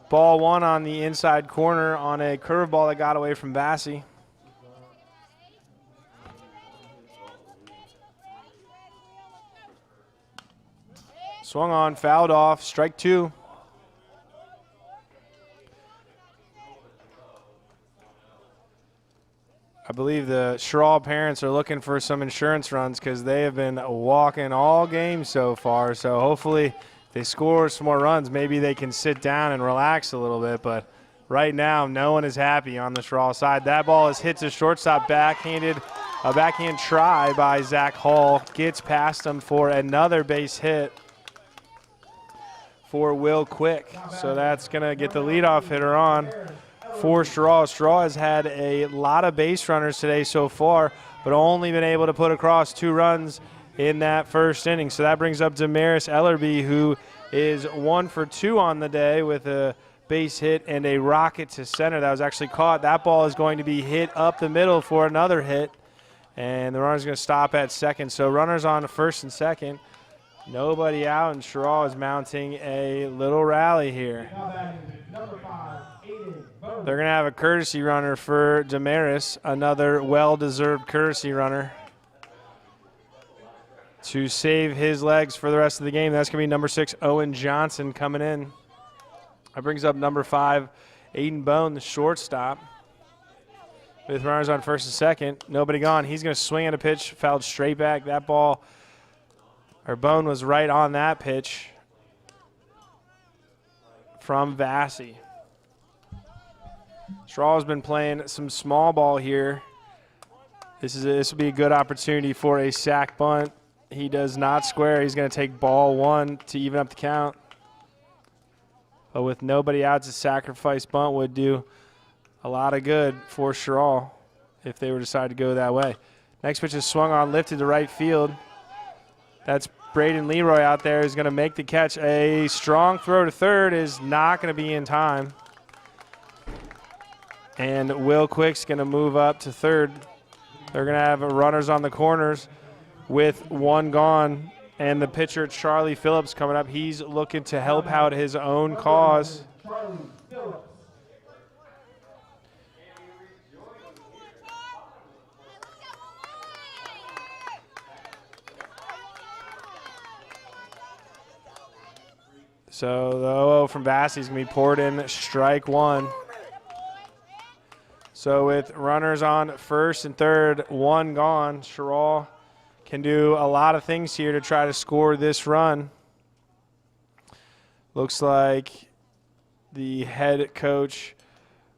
ball 1 on the inside corner on a curveball that got away from Vassy. Swung on, fouled off, strike 2. I believe the CHERAW parents are looking for some insurance runs because they have been walking all game so far. So hopefully if they score some more runs, maybe they can sit down and relax a little bit. But right now, no one is happy on the CHERAW side. That ball is hit to shortstop, backhanded, a backhand try by Zach Hall. Gets past him for another base hit for Will Quick. So that's going to get the leadoff hitter on for CHERAW. CHERAW has had a lot of base runners today so far, but only been able to put across 2 runs in that first inning. So that brings up Damaris Ellerbee, who is 1 for 2 on the day with a base hit and a rocket to center that was actually caught. That ball is going to be hit up the middle for another hit, and the runner's going to stop at second. So runners on first and second. Nobody out, and CHERAW is mounting a little rally here. They're going to have a courtesy runner for Damaris, another well-deserved courtesy runner to save his legs for the rest of the game. That's going to be number 6, Caden Johnson, coming in. That brings up number 5, Aiden Bone, the shortstop. With runners on first and second, nobody gone. He's going to swing at a pitch, fouled straight back. That ball, or Bone was right on that pitch from Vassy. CHERAW has been playing some small ball here. This will be a good opportunity for a sack bunt. He does not square. He's going to take ball 1 to even up the count. But with nobody out, a sacrifice bunt would do a lot of good for CHERAW if they were to decide to go that way. Next pitch is swung on, lifted to right field. That's Braden Leroy out there who's going to make the catch. A strong throw to third is not going to be in time. And Will Quick's going to move up to third. They're going to have runners on the corners with one gone. And the pitcher, Charlie Phillips, coming up. He's looking to help out his own cause. Charlie Phillips. So the 0-0 from Vassy is going to be poured in, strike one. So with runners on first and third, one gone, CHERAW can do a lot of things here to try to score this run. Looks like the head coach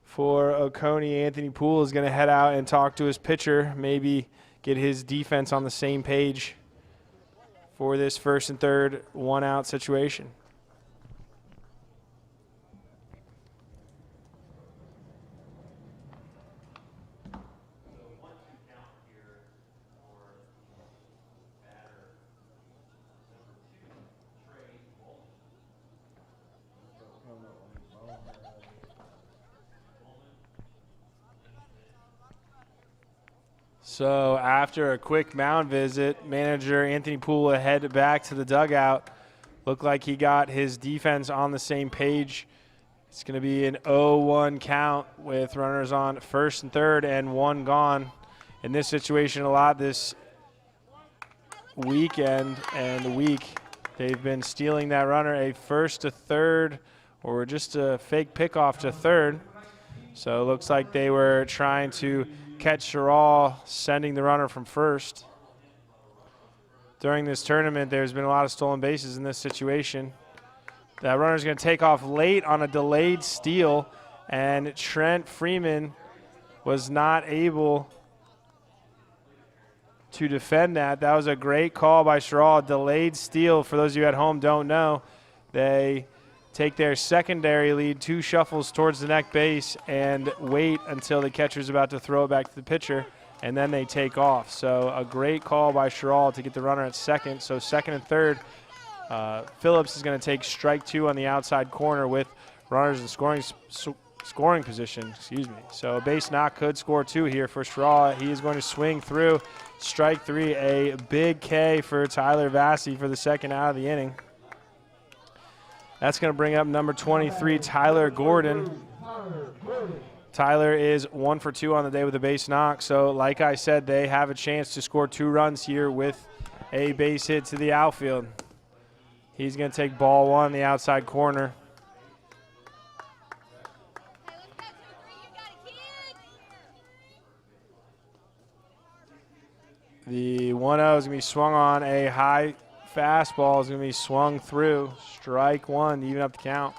for Oconee, Anthony Poole, is going to head out and talk to his pitcher, maybe get his defense on the same page for this first and third one-out situation. So after a quick mound visit, manager Anthony Poole will head back to the dugout. Looked like he got his defense on the same page. It's going to be an 0-1 count with runners on first and third and one gone. In this situation a lot this weekend and week, they've been stealing that runner, a first to third or just a fake pickoff to third. So it looks like they were trying to catch CHERAW sending the runner from first. During this tournament, there's been a lot of stolen bases in this situation. That runner's going to take off late on a delayed steal, and Trent Freeman was not able to defend that. That was a great call by CHERAW. Delayed steal, for those of you at home don't know, they take their secondary lead, two shuffles towards the neck base, and wait until the catcher's about to throw it back to the pitcher, and then they take off. So a great call by CHERAW to get the runner at second. So second and third, Phillips is going to take strike two on the outside corner with runners in scoring position. Excuse me. So a base knock could score two here for CHERAW. He is going to swing through strike three, a big K for Tyler Vassy for the second out of the inning. That's going to bring up number 23, Tyler Gordon. Tyler is 1 for 2 on the day with a base knock. So like I said, they have a chance to score 2 runs here with a base hit to the outfield. He's going to take ball one, the outside corner. The 1-0 is going to be swung on. A high fastball is going to be swung through. Strike one to even up the count.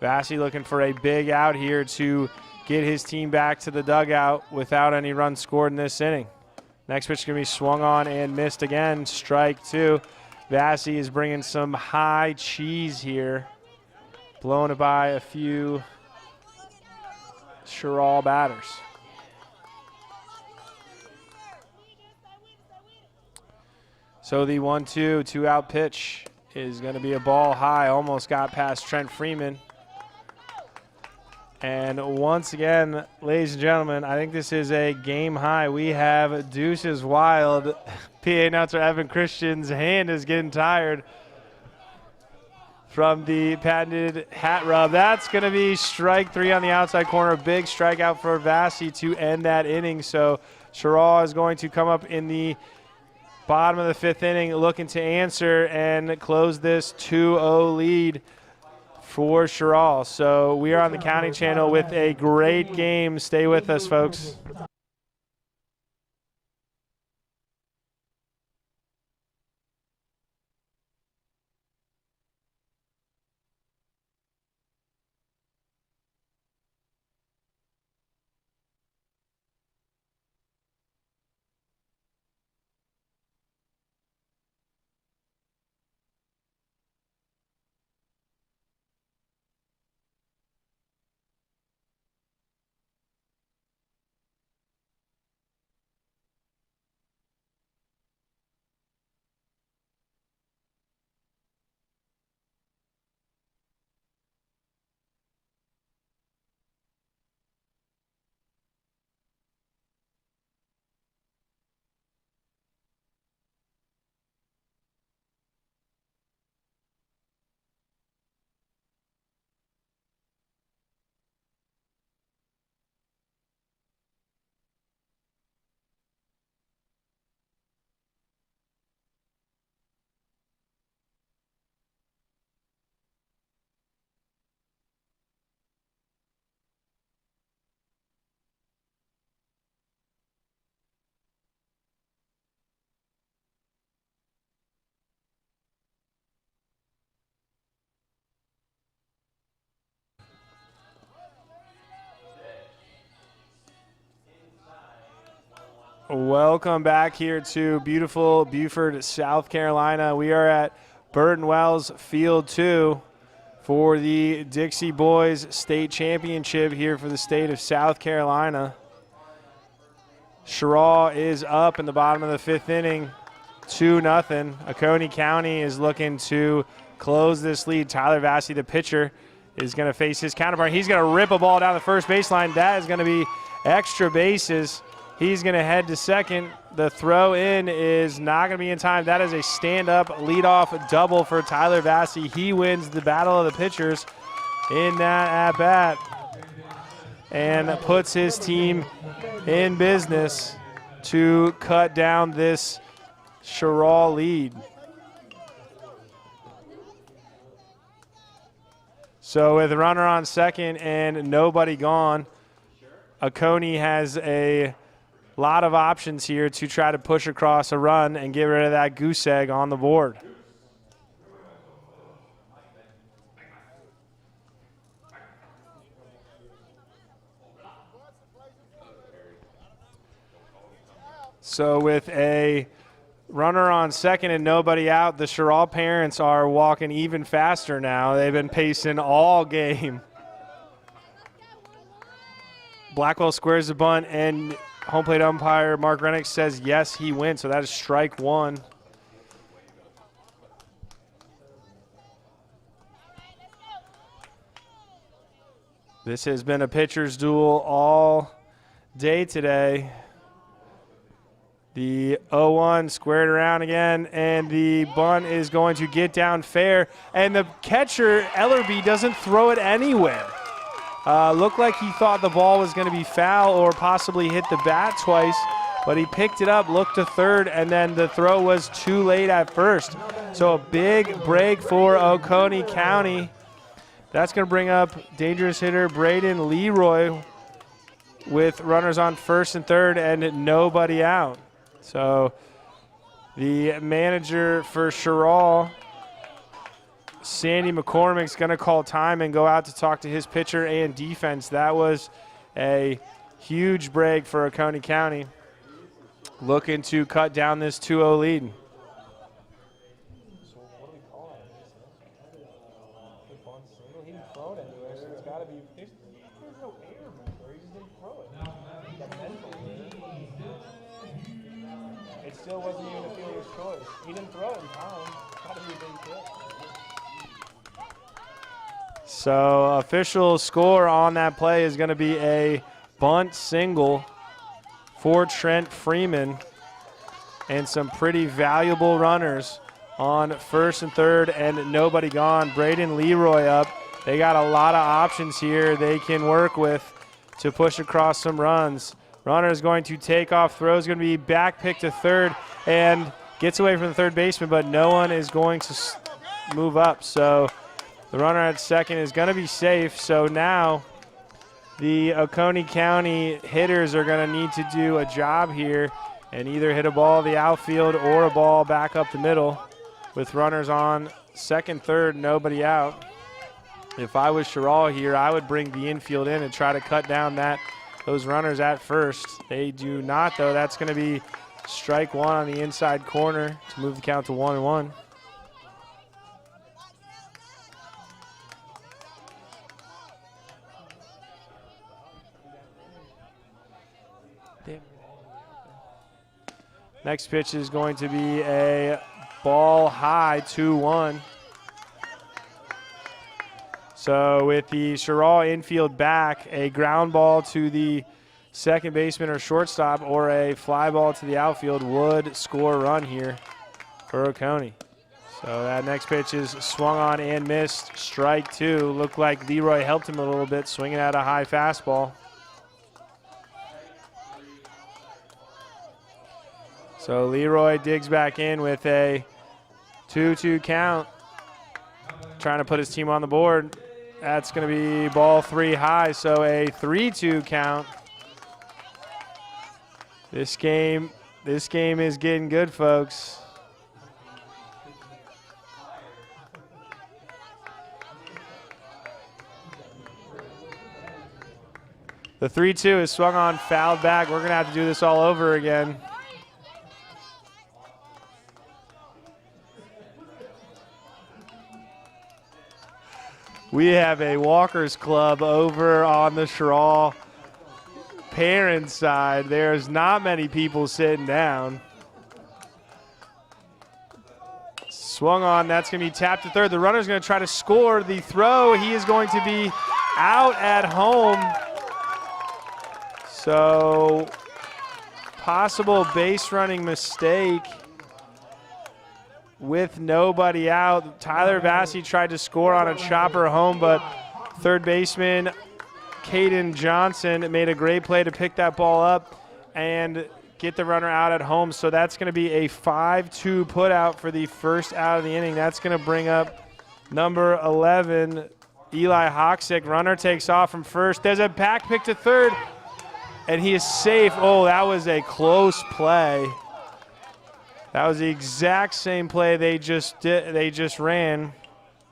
Vassy looking for a big out here to get his team back to the dugout without any runs scored in this inning. Next pitch is going to be swung on and missed again. Strike two. Vassy is bringing some high cheese here. Blown it by a few CHERAW batters. So the 1-2, two-out pitch is going to be a ball high. Almost got past Trent Freeman. And once again, ladies and gentlemen, I think this is a game high. We have Deuces Wild. PA announcer Evan Christian's hand is getting tired from the patented hat rub. That's going to be strike three on the outside corner. Big strikeout for Vassy to end that inning. So CHERAW is going to come up in the bottom of the fifth inning looking to answer and close this 2-0 lead for CHERAW. So we are on the County Channel with a great game. Stay with us, folks. Welcome back here to beautiful Beaufort, South Carolina. We are at Burton Wells Field 2 for the Dixie Boys State Championship here for the state of South Carolina. CHERAW is up in the bottom of the fifth inning, 2-0. Oconee County is looking to close this lead. Tyler Vassey, the pitcher, is going to face his counterpart. He's going to rip a ball down the first baseline. That is going to be extra bases. He's going to head to second. The throw in is not going to be in time. That is a stand-up leadoff double for Tyler Vassey. He wins the battle of the pitchers in that at-bat and puts his team in business to cut down this CHERAW lead. So with a runner on second and nobody gone, Oconee has a lot of options here to try to push across a run and get rid of that goose egg on the board. So with a runner on second and nobody out, the CHERAW parents are walking even faster now. They've been pacing all game. Blackwell squares the bunt, and home plate umpire Mark Rennick says yes, he wins. So that is strike one. This has been a pitcher's duel all day today. The 0-1 squared around again, and the bunt is going to get down fair. And the catcher, Ellerbee, doesn't throw it anywhere. Looked like he thought the ball was going to be foul or possibly hit the bat twice, but he picked it up, looked to third, and then the throw was too late at first. So a big break for Oconee County. That's going to bring up dangerous hitter Braden Leroy with runners on first and third and nobody out. So the manager for CHERAW, Sandy McCormick's going to call time and go out to talk to his pitcher and defense. That was a huge break for Oconee County, looking to cut down this 2-0 lead. It still wasn't even a fielder's choice. He didn't throw it in time. Got to be a big hit. So official score on that play is going to be a bunt single for Trent Freeman and some pretty valuable runners on first and third and nobody gone. Braden Leroy up. They got a lot of options here they can work with to push across some runs. Runner is going to take off, throw is going to be back pick to third and gets away from the third baseman, but no one is going to move up. So the runner at second is going to be safe. So now the Oconee County hitters are going to need to do a job here and either hit a ball to the outfield or a ball back up the middle with runners on second, third, nobody out. If I was CHERAW here, I would bring the infield in and try to cut down those runners at first. They do not, though. That's going to be strike one on the inside corner to move the count to 1-1. Next pitch is going to be a ball high, 2-1. So with the CHERAW infield back, a ground ball to the second baseman or shortstop or a fly ball to the outfield would score a run here for Oconee. So that next pitch is swung on and missed. Strike two. Looked like Leroy helped him a little bit, swinging at a high fastball. So Leroy digs back in with a 2-2 count, trying to put his team on the board. That's going to be ball three high, so a 3-2 count. This game is getting good, folks. The 3-2 is swung on, fouled back. We're going to have to do this all over again. We have a Walker's Club over on the CHERAW parents side. There's not many people sitting down. Swung on, that's going to be tapped to third. The runner's going to try to score the throw. He is going to be out at home. So, possible base running mistake with nobody out. Tyler Vassy tried to score on a chopper home, but third baseman Caden Johnson made a great play to pick that ball up and get the runner out at home. So that's going to be a 5-2 put out for the first out of the inning. That's going to bring up number 11, Eli Hoxick. Runner takes off from first. There's a back pick to third, and he is safe. Oh, that was a close play. That was the exact same play they just ran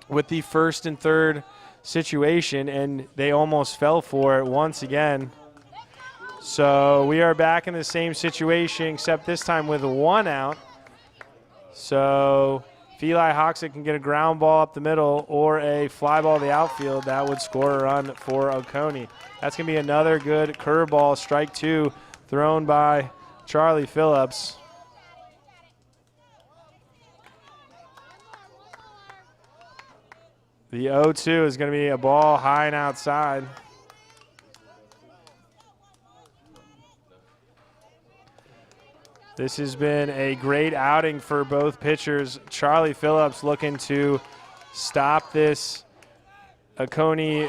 with the first and third situation, and they almost fell for it once again. So we are back in the same situation, except this time with one out. So if Eli Hoxick can get a ground ball up the middle or a fly ball to the outfield, that would score a run for Oconee. That's going to be another good curveball, strike two, thrown by Charlie Phillips. The 0-2 is going to be a ball high and outside. This has been a great outing for both pitchers. Charlie Phillips looking to stop this Oconee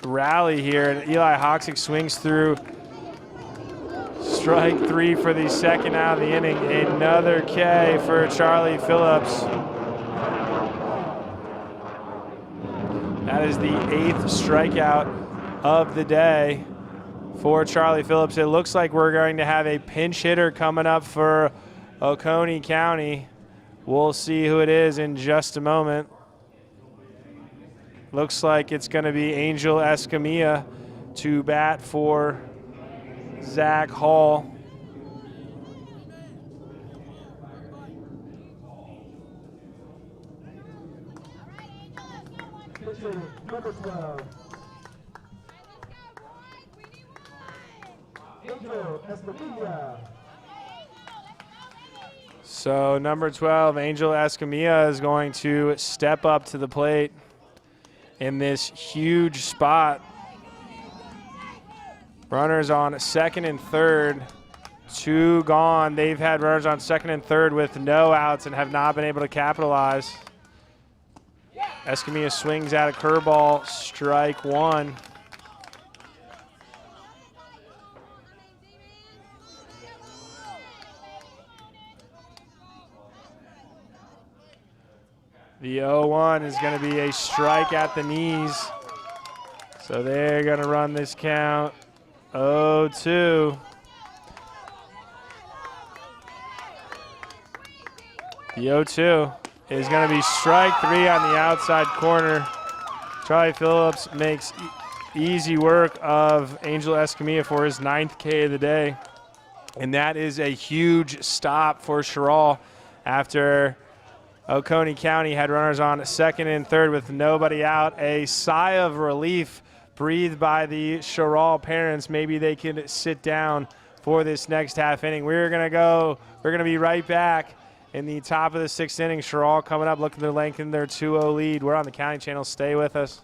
rally here, and Eli Hoxick swings through. Strike three for the second out of the inning. Another K for Charlie Phillips. That is the 8th strikeout of the day for Charlie Phillips. It looks like we're going to have a pinch hitter coming up for Oconee County. We'll see who it is in just a moment. Looks like it's going to be Angel Escamilla to bat for Zach Hall. Number 12. Angel Escamilla. So number 12, Angel Escamilla, is going to step up to the plate in this huge spot. Runners on second and third, 2 gone. They've had runners on second and third with no outs and have not been able to capitalize. Escamilla swings at a curveball, strike one. The 0-1 is going to be a strike at the knees. So they're going to run this count 0-2. The 0-2 is going to be strike three on the outside corner. Charlie Phillips makes easy work of Angel Escamilla for his 9th K of the day. And that is a huge stop for CHERAW after Oconee County had runners on second and third with nobody out. A sigh of relief breathed by the CHERAW parents. Maybe they can sit down for this next half inning. We're going to be right back in the top of the 6th inning. CHERAW coming up, looking to lengthen their 2-0 lead. We're on the County Channel. Stay with us.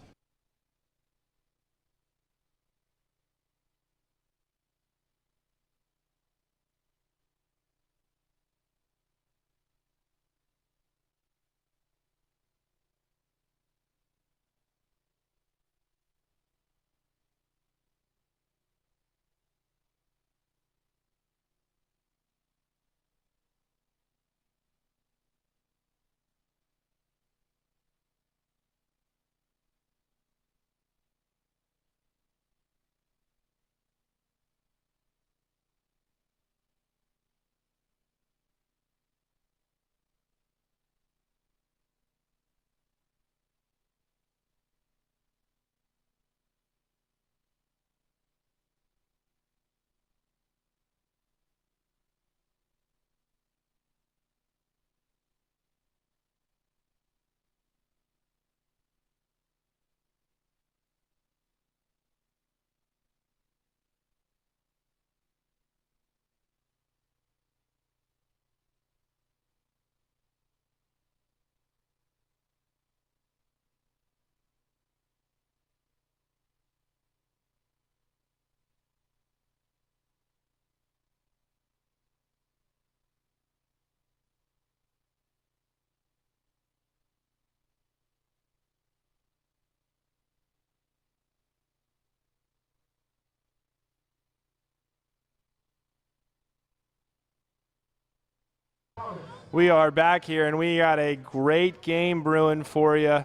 We are back here, and we got a great game brewing for you.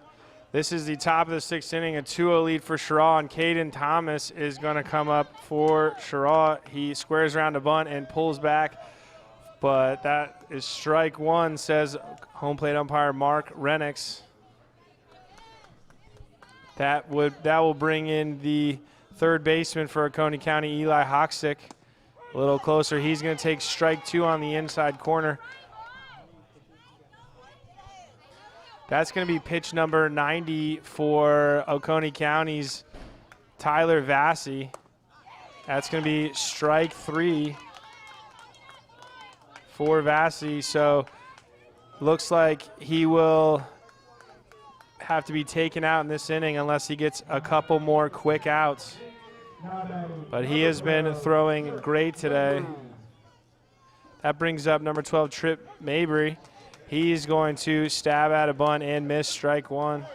This is the top of the sixth inning, a 2-0 lead for CHERAW, and Caden Thomas is going to come up for CHERAW. He squares around a bunt and pulls back, but that is strike one, says home plate umpire Mark Renix. That will bring in the third baseman for Oconee County, Eli Hoxick. A little closer. He's going to take strike two on the inside corner. That's going to be pitch number 90 for Oconee County's Tyler Vassy. That's going to be strike three for Vassy. So looks like he will have to be taken out in this inning unless he gets a couple more quick outs. But he has been throwing great today. That brings up number 12, Trip Mabry. He's going to stab at a bunt and miss strike one.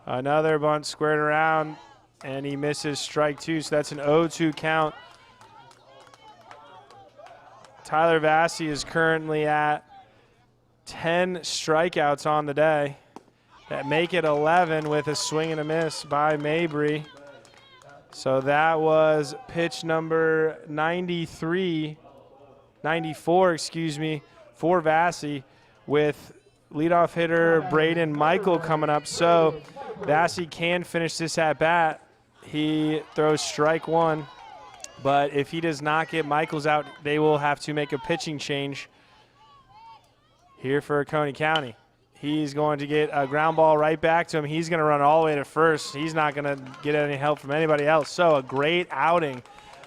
Another bunt squared around, and he misses strike two, so that's an 0-2 count. Tyler Vassy is currently at 10 strikeouts on the day. That make it 11 with a swing and a miss by Mabry. So that was pitch number 94, for Vassy, with leadoff hitter Braden Michael coming up. So Vassy can finish this at bat. He throws strike one, but if he does not get Michaels out, they will have to make a pitching change here for Oconee County. He's going to get a ground ball right back to him. He's going to run all the way to first. He's not going to get any help from anybody else. So a great outing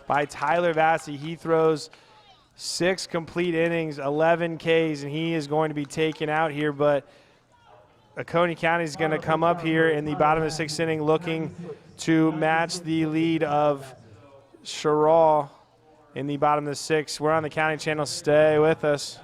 by Tyler Vassy. He throws 6 complete innings, 11 Ks, and he is going to be taken out here. But Oconee County is going to come up here in the bottom of the 6th inning looking to match the lead of CHERAW in the bottom of the 6th. We're on the County Channel. Stay with us.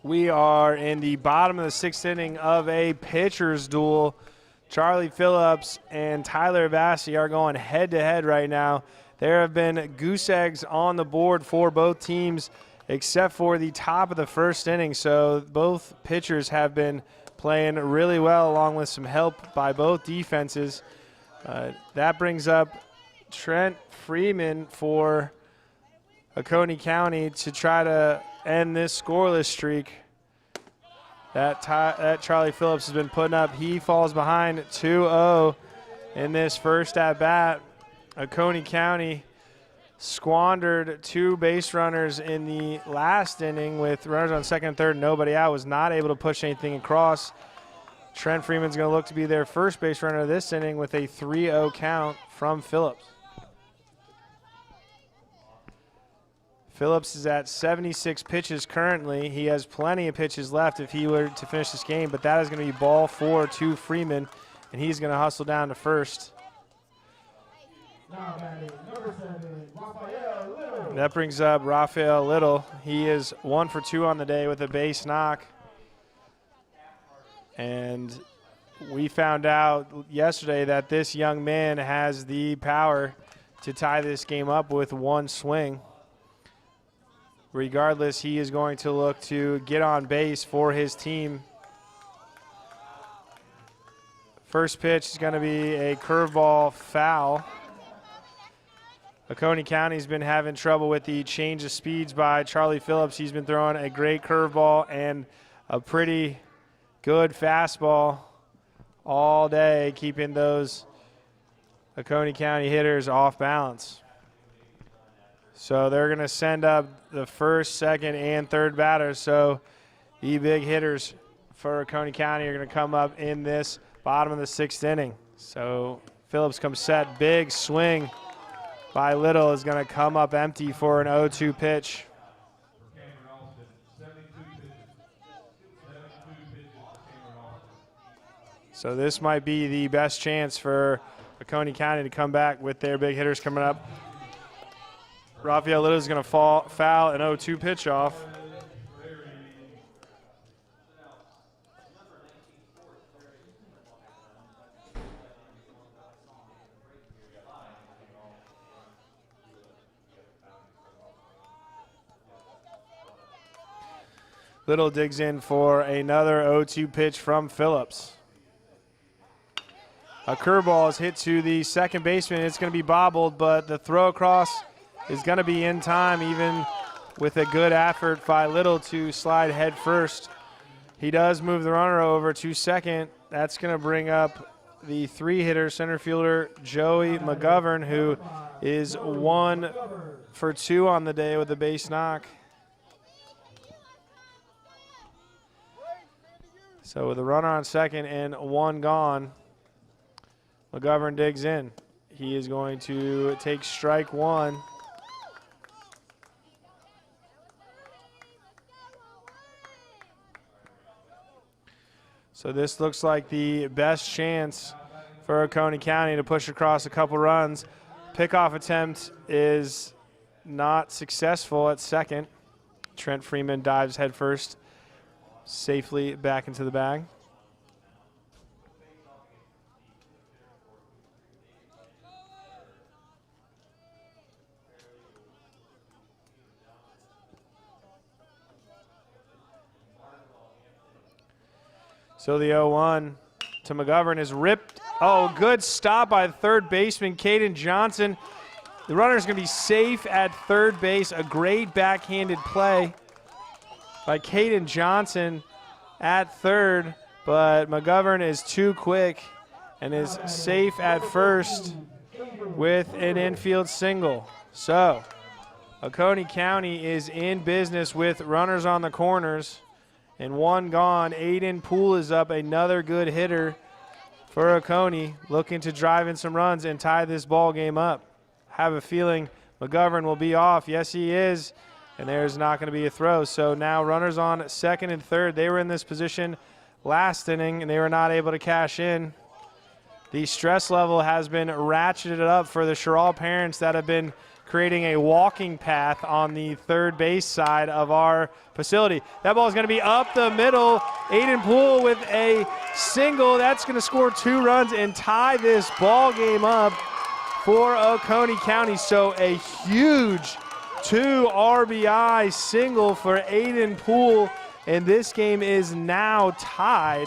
We are in the bottom of the 6th inning of a pitcher's duel. Charlie Phillips and Tyler Vassy are going head-to-head right now. There have been goose eggs on the board for both teams except for the top of the 1st inning. So both pitchers have been playing really well along with some help by both defenses. That brings up Trent Freeman for Oconee County to try to end this scoreless streak that Charlie Phillips has been putting up. He falls behind 2-0 in this first at-bat. Oconee County squandered 2 base runners in the last inning with runners on second and third, nobody out, was not able to push anything across. Trent Freeman's going to look to be their first base runner this inning with a 3-0 count from Phillips. Phillips is at 76 pitches currently. He has plenty of pitches left if he were to finish this game, but that is going to be ball 4 to Freeman, and he's going to hustle down to first. Now batting number 7, Rafael Little. That brings up Raphael Little. He is 1 for 2 on the day with a base knock. And we found out yesterday that this young man has the power to tie this game up with one swing. Regardless, he is going to look to get on base for his team. First pitch is going to be a curveball foul. Oconee County's been having trouble with the change of speeds by Charlie Phillips. He's been throwing a great curveball and a pretty good fastball all day, keeping those Oconee County hitters off balance. So they're going to send up the first, second, and third batters. So the big hitters for Oconee County are going to come up in this bottom of the 6th inning. So Phillips comes set, big swing by Little is going to come up empty for an 0-2 pitch. So this might be the best chance for Oconee County to come back with their big hitters coming up. Raphael Little is going to foul an 0-2 pitch off. Little digs in for another 0-2 pitch from Phillips. A curveball is hit to the second baseman. It's going to be bobbled, but the throw across is going to be in time, even with a good effort by Little to slide head first. He does move the runner over to second. That's going to bring up the 3-hitter center fielder, Joey Mcgovern, who is 1 for 2 on the day with a base knock. So with a runner on second and 1 gone, Mcgovern digs in. He is going to take strike 1. So this looks like the best chance for Oconee County to push across a couple runs. Pickoff attempt is not successful at second. Trent Freeman dives headfirst safely back into the bag. So the 0-1 to Mcgovern is ripped. Oh, good stop by the third baseman, Caden Johnson. The runner's going to be safe at third base. A great backhanded play by Caden Johnson at third, but Mcgovern is too quick and is safe at first with an infield single. So Oconee County is in business with runners on the corners and 1 gone. Aiden Poole is up, another good hitter for Oconee, looking to drive in some runs and tie this ball game up. Have a feeling Mcgovern will be off. Yes, he is. And there's not going to be a throw. So now runners on second and third. They were in this position last inning, and they were not able to cash in. The stress level has been ratcheted up for the CHERAW parents that have been creating a walking path on the third base side of our facility. That ball is going to be up the middle. Aiden Poole with a single. That's going to score 2 runs and tie this ball game up for Oconee County. So a huge 2 RBI single for Aiden Poole, and this game is now tied.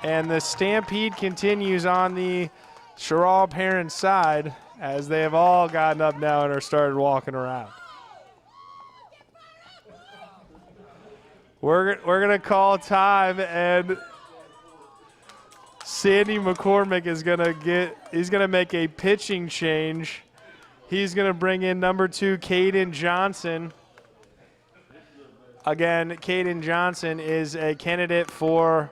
And the stampede continues on the CHERAW parents' side as they have all gotten up now and are started walking around. We're gonna call time, and Sandy McCormick is gonna make a pitching change. He's gonna bring in number 2, Caden Johnson. Again, Caden Johnson is a candidate for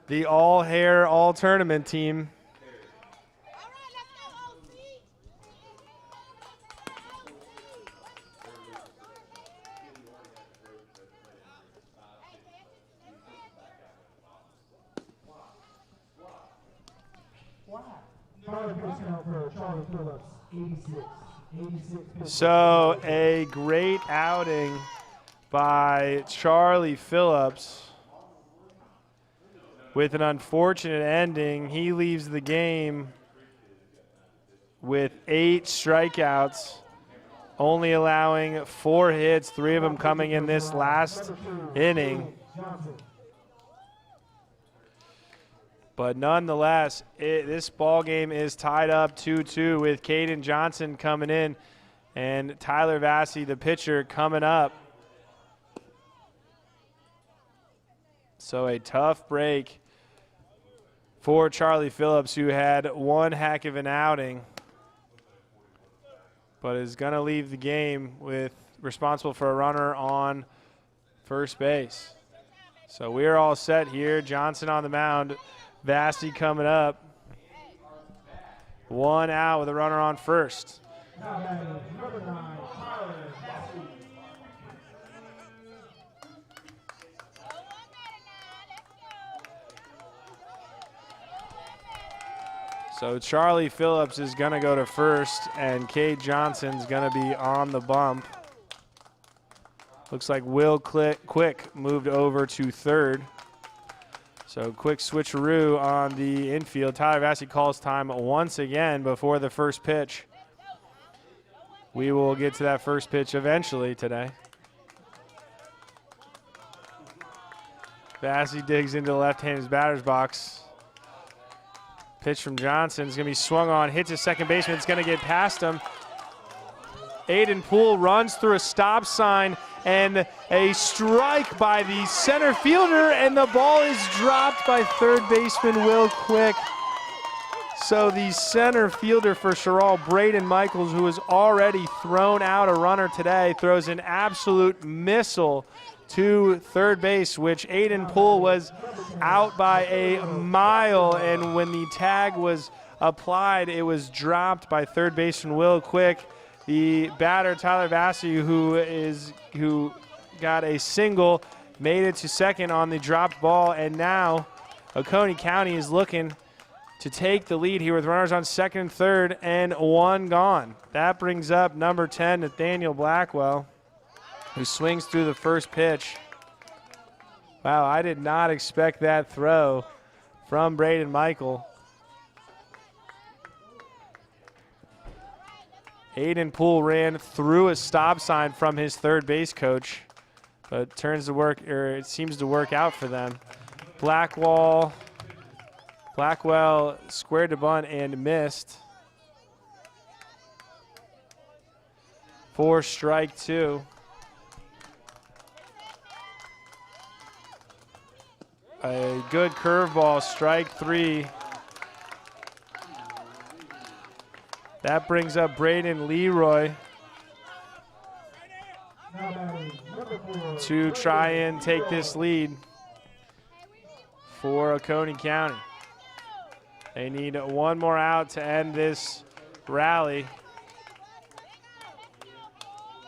the all-hair, all-tournament team. So a great outing by Charlie Phillips. With an unfortunate ending, he leaves the game with 8 strikeouts, only allowing 4 hits, 3 of them coming in this last inning. But nonetheless, this ball game is tied up 2-2 with Caden Johnson coming in and Tyler Vassy, the pitcher, coming up. So a tough break for Charlie Phillips, who had one heck of an outing, but is going to leave the game with responsible for a runner on first base. So we're all set here. Johnson on the mound. Vassy coming up. 1 out with a runner on first. So Charlie Phillips is going to go to first, and Caden Johnson's going to be on the bump. Looks like Will Quick moved over to third. So quick switcheroo on the infield. Tyler Vassy calls time once again before the first pitch. We will get to that first pitch eventually today. Vassy digs into the left-handed batter's box. Pitch from Johnson is going to be swung on, hits his second baseman. It's going to get past him. Aiden Poole runs through a stop sign, and a strike by the center fielder, and the ball is dropped by third baseman Will Quick. So the center fielder for CHERAW, Braden Michael, who has already thrown out a runner today, throws an absolute missile to third base, which Aiden Poole was out by a mile, and when the tag was applied, it was dropped by third baseman Will Quick. The batter, Tyler Vassy, who got a single, made it to second on the dropped ball, and now Oconee County is looking to take the lead here with runners on second and third and 1 gone. That brings up number 10, Nathaniel Blackwell, who swings through the first pitch. Wow, I did not expect that throw from Braden Michael. Aiden Poole ran through a stop sign from his third base coach, but it seems to work out for them. Blackwell squared to bunt and missed for strike 2. A good curveball, strike 3. That brings up Braden Leroy to try and take this lead for Oconee County. They need 1 more out to end this rally.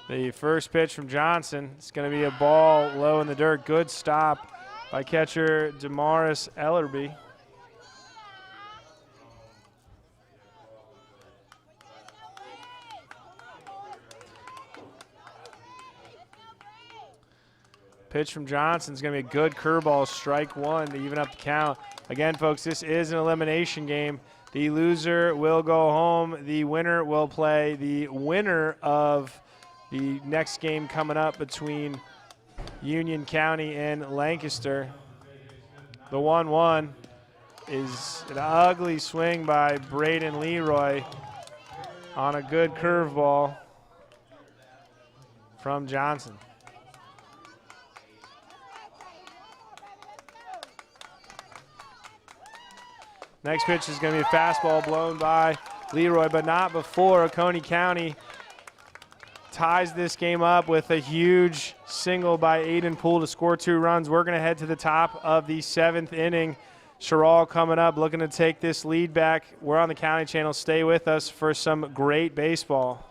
The first pitch from Johnson is going to be a ball low in the dirt. Good stop by catcher Damaris Ellerbee. Pitch from Johnson is going to be a good curveball, strike 1 to even up the count. Again, folks, this is an elimination game. The loser will go home. The winner will play the winner of the next game coming up between Union County and Lancaster. The 1-1 is an ugly swing by Braden Leroy on a good curveball from Johnson. Next pitch is going to be a fastball blown by Leroy, but not before Oconee County ties this game up with a huge single by Aiden Poole to score 2 runs. We're going to head to the top of the 7th inning. CHERAW coming up, looking to take this lead back. We're on the County Channel. Stay with us for some great baseball.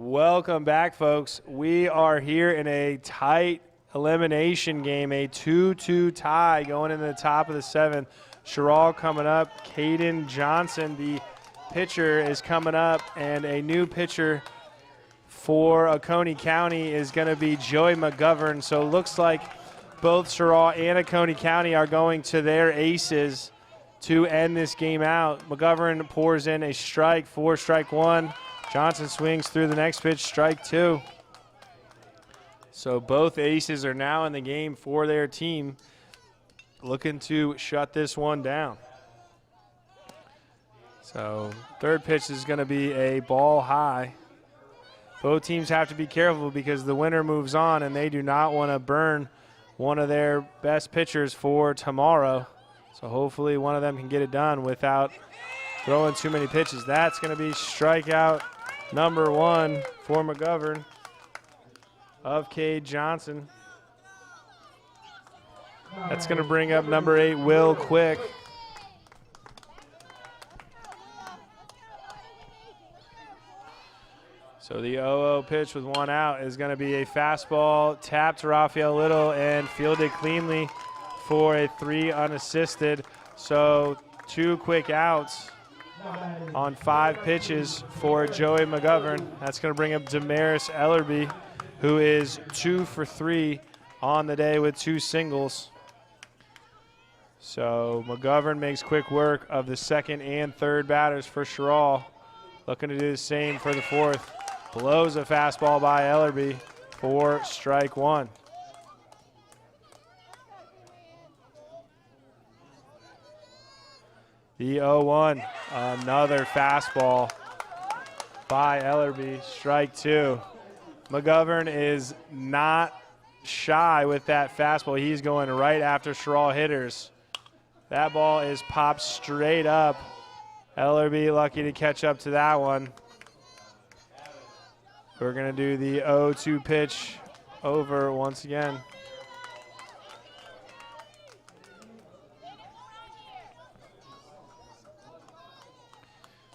Welcome back, folks. We are here in a tight elimination game, a 2-2 tie going into the top of the seventh. CHERAW coming up. Caden Johnson, the pitcher, is coming up, and a new pitcher for Oconee County is going to be Joey Mcgovern. So it looks like both CHERAW and Oconee County are going to their aces to end this game out. Mcgovern pours in a strike, 4 strike 1. Johnson swings through the next pitch, strike 2. So both aces are now in the game for their team, looking to shut this one down. So third pitch is going to be a ball high. Both teams have to be careful because the winner moves on, and they do not want to burn one of their best pitchers for tomorrow. So hopefully one of them can get it done without throwing too many pitches. That's going to be strikeout number 1 for Mcgovern of Caden Johnson. That's going to bring up number 8, Will Quick. So the 0-0 pitch with 1 out is going to be a fastball tapped to Raphael Little and fielded cleanly for a 3 unassisted. So 2 quick outs on 5 pitches for Joey Mcgovern. That's going to bring up Damaris Ellerbee, who is 2 for 3 on the day with 2 singles. So Mcgovern makes quick work of the second and third batters for CHERAW. Looking to do the same for the fourth. Blows a fastball by Ellerbee for strike 1. The 0-1, another fastball by Ellerbee, strike 2. Mcgovern is not shy with that fastball. He's going right after CHERAW hitters. That ball is popped straight up. Ellerbee lucky to catch up to that one. We're going to do the 0-2 pitch over once again.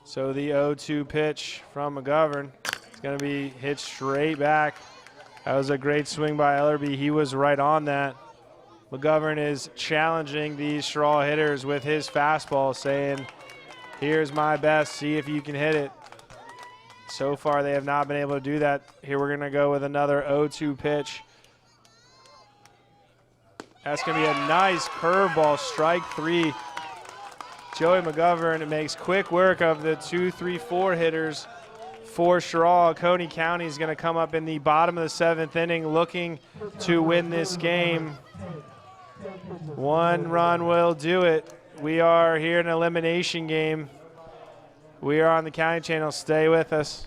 So the 0-2 pitch from Mcgovern is going to be hit straight back. That was a great swing by Ellerbee. He was right on that. Mcgovern is challenging these CHERAW hitters with his fastball, saying, here's my best, see if you can hit it. So far, they have not been able to do that. Here we're going to go with another 0-2 pitch. That's going to be a nice curveball, strike 3. Joey Mcgovern makes quick work of the 2, 3, 4 hitters for CHERAW. Oconee County is going to come up in the bottom of the 7th inning looking to win this game. 1 run will do it. We are here in an elimination game. We are on the County Channel. Stay with us.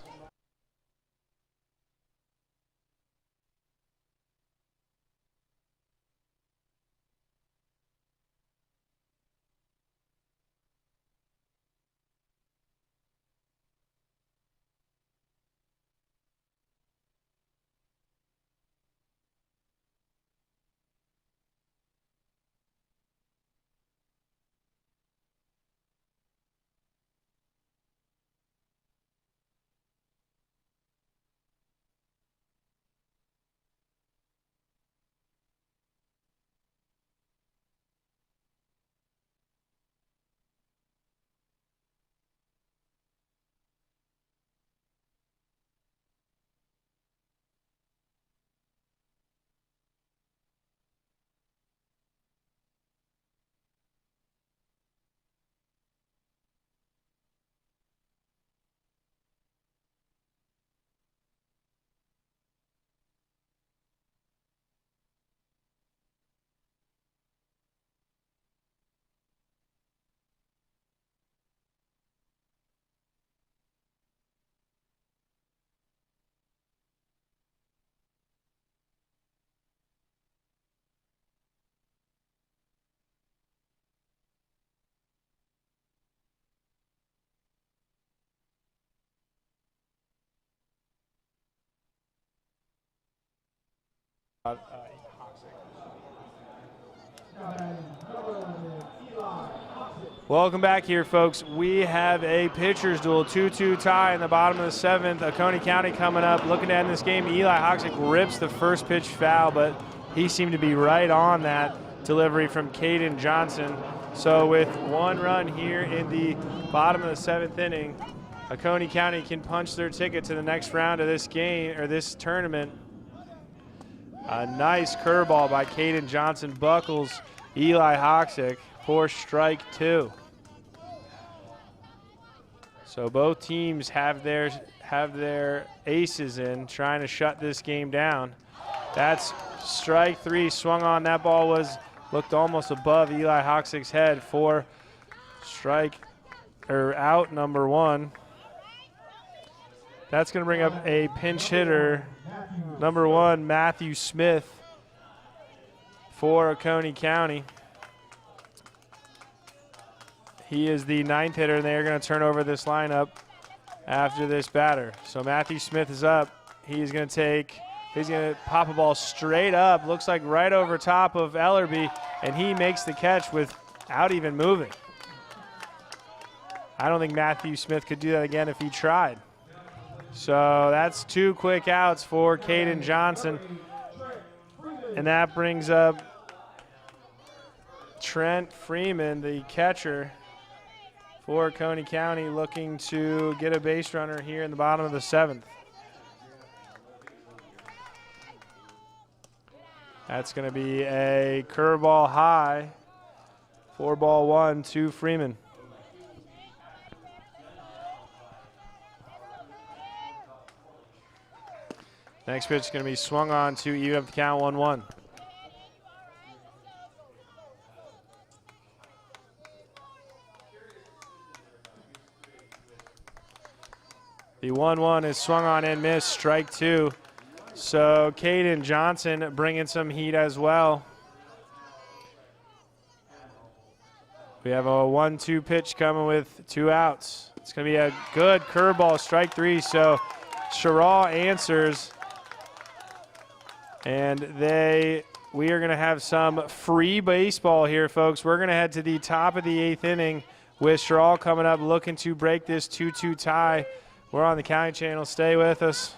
Eli. Welcome back here, folks. We have a pitcher's duel, 2-2 tie in the bottom of the 7th. Oconee County coming up, looking to end this game. Eli Hoxick rips the first pitch foul, but he seemed to be right on that delivery from Caden Johnson. So with 1 run here in the bottom of the 7th inning, Oconee County can punch their ticket to the next round of this game, or this tournament. A nice curveball by Caden Johnson buckles Eli Hoxick for strike 2. So both teams have their aces in, trying to shut this game down. That's strike 3, swung on. That ball looked almost above Eli Hoxick's head for out number 1. That's going to bring up a pinch hitter, number 1, Matthew Smith, for Oconee County. He is the 9th hitter, and they're going to turn over this lineup after this batter. So Matthew Smith is up. He's going to pop a ball straight up, looks like right over top of Ellerbee, and he makes the catch without even moving. I don't think Matthew Smith could do that again if he tried. So that's 2 quick outs for Caden Johnson. And that brings up Trent Freeman, the catcher for Oconee County, looking to get a base runner here in the bottom of the 7th. That's going to be a curveball high, 4-1 to Freeman. Next pitch is going to be swung on to even up the count, 1-1. The 1-1 is swung on and missed, strike 2. So Caden Johnson bringing some heat as well. We have a 1-2 pitch coming with 2 outs. It's going to be a good curveball, strike 3. So CHERAW answers. And we are going to have some free baseball here, folks. We're going to head to the top of the 8th inning with CHERAW coming up, looking to break this 2-2 tie. We're on the County Channel. Stay with us.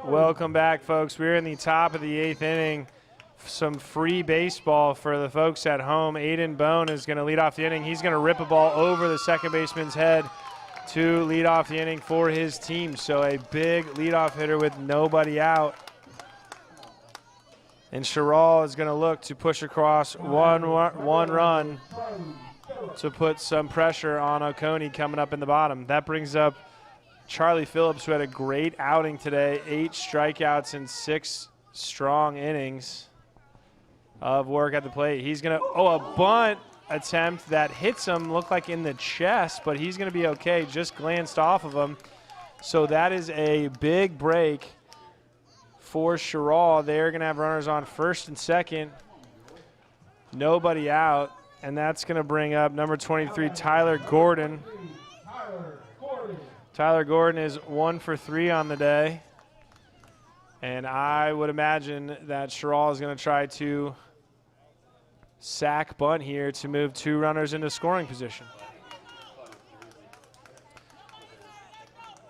Welcome back, folks. We're in the top of the 8th inning. Some free baseball for the folks at home. Aiden Bone is going to lead off the inning. He's going to rip a ball over the second baseman's head to lead off the inning for his team. So a big leadoff hitter with nobody out. And CHERAW is going to look to push across one run to put some pressure on Oconee coming up in the bottom. That brings up Charlie Phillips, who had a great outing today, 8 strikeouts in 6 strong innings of work at the plate. He's going to, a bunt attempt that hits him, looked like in the chest, but he's going to be okay, just glanced off of him. So that is a big break for CHERAW. They're going to have runners on first and second. Nobody out. And that's going to bring up number 23, Tyler Gordon. Tyler Gordon is 1 for 3 on the day. And I would imagine that CHERAW is going to try to sack bunt here to move 2 runners into scoring position.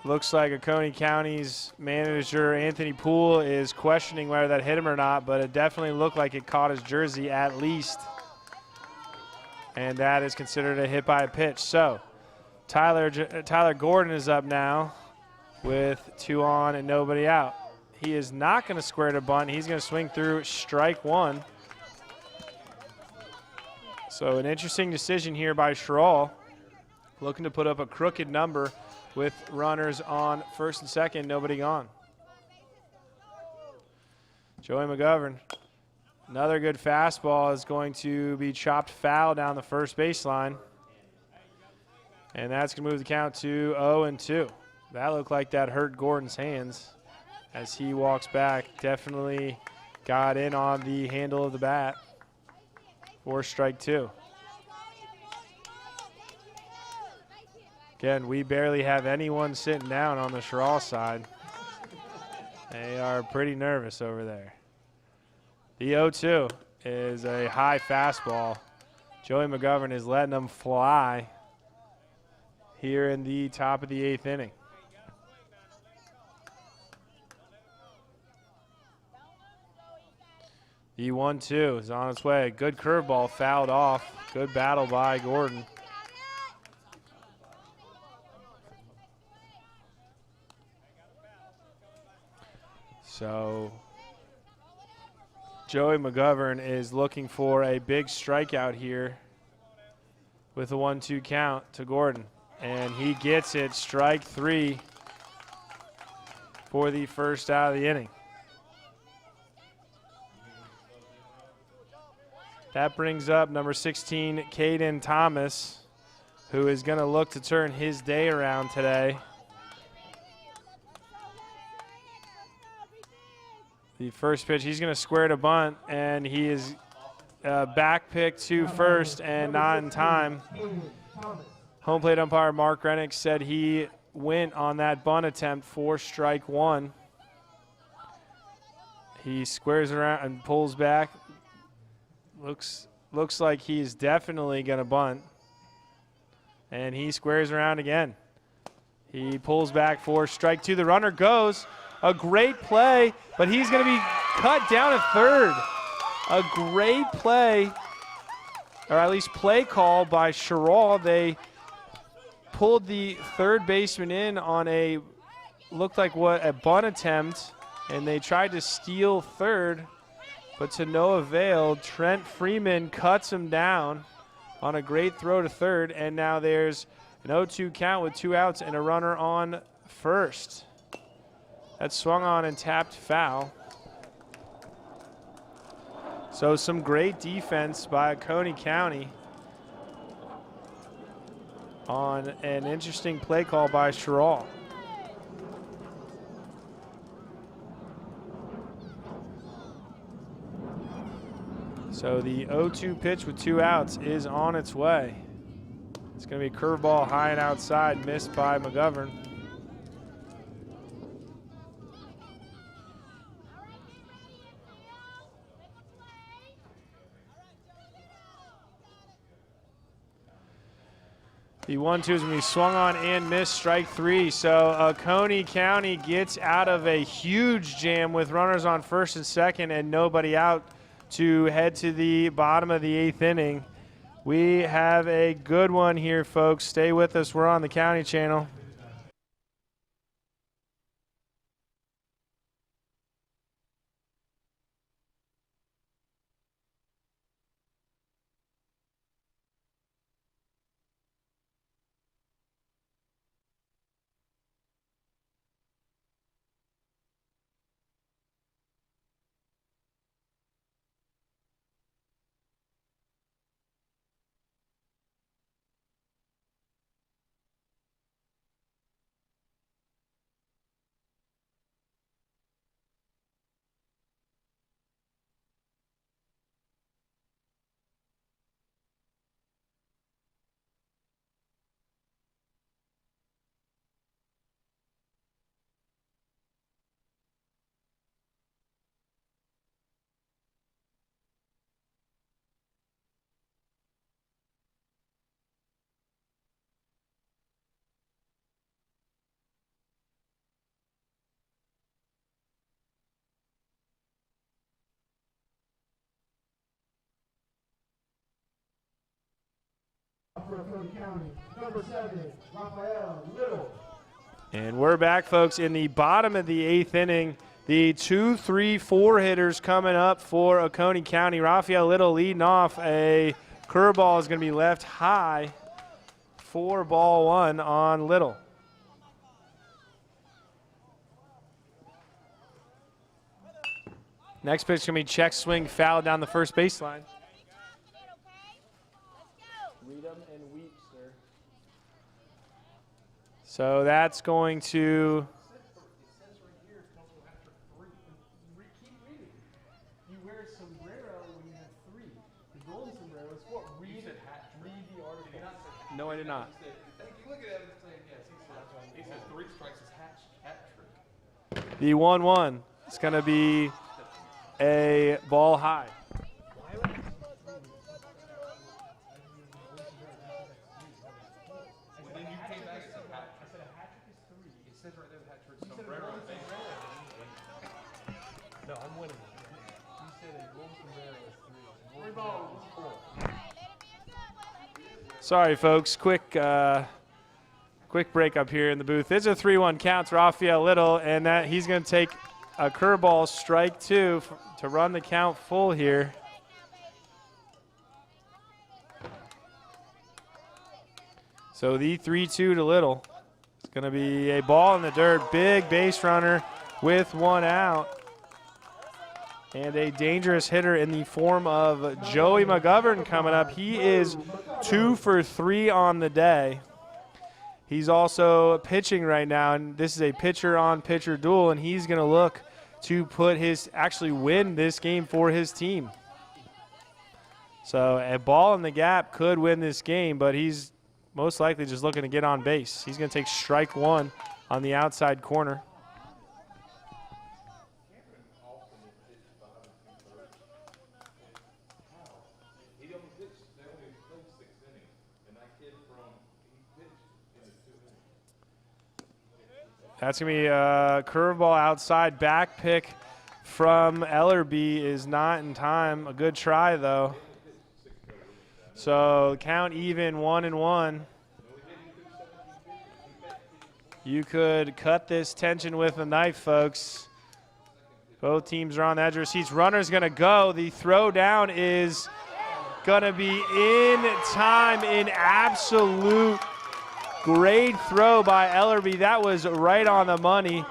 Looks like Oconee County's manager, Anthony Poole, is questioning whether that hit him or not, but it definitely looked like it caught his jersey at least. And that is considered a hit by a pitch. So Tyler Gordon is up now with 2 on and nobody out. He is not going to square to bunt. He's going to swing through strike 1. So an interesting decision here by CHERAW, looking to put up a crooked number with runners on first and second, nobody gone. Joey Mcgovern, another good fastball, is going to be chopped foul down the first baseline. And that's going to move the count to 0-2. That looked like that hurt Gordon's hands as he walks back. Definitely got in on the handle of the bat for strike 2. Again, we barely have anyone sitting down on the CHERAW side. They are pretty nervous over there. The 0-2 is a high fastball. Joey Mcgovern is letting them fly here in the top of the 8th inning. The 1-2 is on its way. Good curveball fouled off. Good battle by Gordon. So Joey Mcgovern is looking for a big strikeout here with a 1-2 count to Gordon. And he gets it, strike 3 for the first out of the inning. That brings up number 16, Caden Thomas, who is going to look to turn his day around today. The first pitch, he's going to square to bunt, and he is back pick to first and not in time. Home plate umpire Mark Rennick said he went on that bunt attempt for strike 1. He squares around and pulls back. Looks like he's definitely going to bunt. And he squares around again. He pulls back for strike 2. The runner goes. A great play, but he's going to be cut down at third. A great play, or at least play call by CHERAW. They pulled the third baseman in on a bunt attempt, and they tried to steal third, but to no avail. Trent Freeman cuts him down on a great throw to third, and now there's an 0-2 count with 2 outs and a runner on first. That swung on and tapped foul. So some great defense by Oconee County on an interesting play call by CHERAW. So the 0-2 pitch with 2 outs is on its way. It's going to be a curveball high and outside, missed by Mcgovern. The 1-2 is going to be swung on and missed, strike 3. So Oconee County gets out of a huge jam with runners on first and second and nobody out to head to the bottom of the 8th inning. We have a good one here, folks. Stay with us. We're on the County Channel. for Oconee County. Number 7, Raphael Little. And we're back, folks, in the bottom of the 8th inning. The 2, 3, 4 hitters coming up for Oconee County. Raphael Little leading off. A curveball is going to be left high for ball 1 on Little. Next pitch is going to be check swing, foul down the first baseline. Read 'em and weep, sir. So that's going to. Keep reading. You wear sombrero when you have 3. The golden sombrero is what? Read the article. No, I did not. Thank you. Look at him saying yes. He said 3 strikes is hat trick. The 1-1 is going to be a ball high. And then you came back and said hat trick. I said a hat trick is 3. It says right there hat trick sombrero. No, I'm winning. You said a golden sombrero is 3. 3 balls is 4. Sorry, folks. Quick break up here in the booth. It's a 3-1 count to Raphael Little, and that he's going to take a curveball, strike 2 to run the count full here. So the 3-2 to Little. It's going to be a ball in the dirt. Big base runner with 1 out. And a dangerous hitter in the form of Joey Mcgovern coming up. He is 2 for 3 on the day. He's also pitching right now, and this is a pitcher-on-pitcher duel, and he's going to look to actually win this game for his team. So a ball in the gap could win this game, but he's most likely just looking to get on base. He's going to take strike 1 on the outside corner. That's going to be a curveball outside. Back pick from Ellerbee is not in time. A good try, though. So count even 1-1. You could cut this tension with a knife, folks. Both teams are on the edge of their seats. Runner's going to go. The throw down is going to be in time, in absolute great throw by Ellerbee. That was right on the money.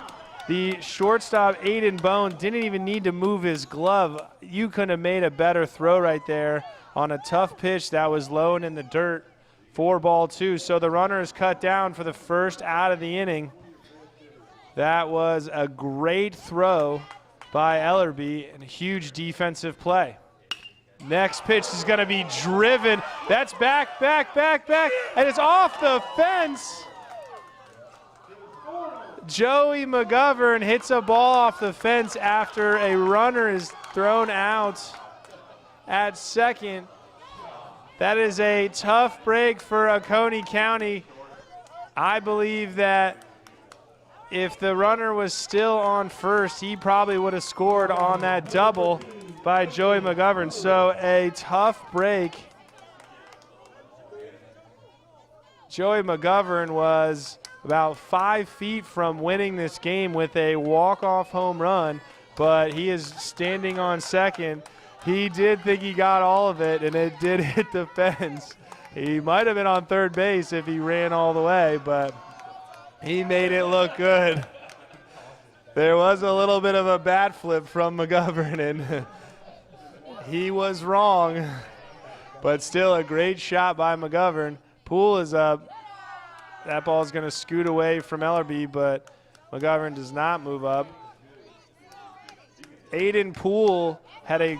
The shortstop, Aiden Bone, didn't even need to move his glove. You couldn't have made a better throw right there on a tough pitch that was low and in the dirt for ball 2. So the runner is cut down for the first out of the inning. That was a great throw by Ellerbee and a huge defensive play. Next pitch is going to be driven. That's back, and it's off the fence. Joey Mcgovern hits a ball off the fence after a runner is thrown out at second. That is a tough break for Oconee County. I believe that if the runner was still on first, he probably would have scored on that double by Joey Mcgovern. So a tough break. Joey Mcgovern was about 5 feet from winning this game with a walk-off home run, but he is standing on second. He did think he got all of it, and it did hit the fence. He might have been on third base if he ran all the way, but he made it look good. There was a little bit of a bat flip from Mcgovern, and he was wrong, but still a great shot by Mcgovern. Poole is up. That ball is going to scoot away from Ellerbee, but Mcgovern does not move up. Aiden Poole had a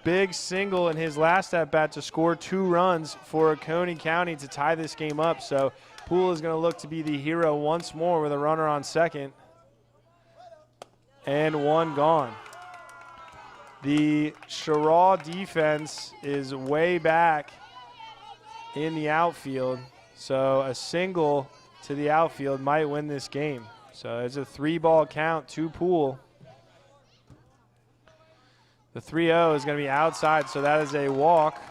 big single in his last at-bat to score 2 runs for Oconee County to tie this game up. So Poole is going to look to be the hero once more with a runner on second. And 1 gone. The CHERAW defense is way back in the outfield. So a single to the outfield might win this game. So it's a 3-ball count to Poole. The 3-0 is going to be outside, so that is a walk.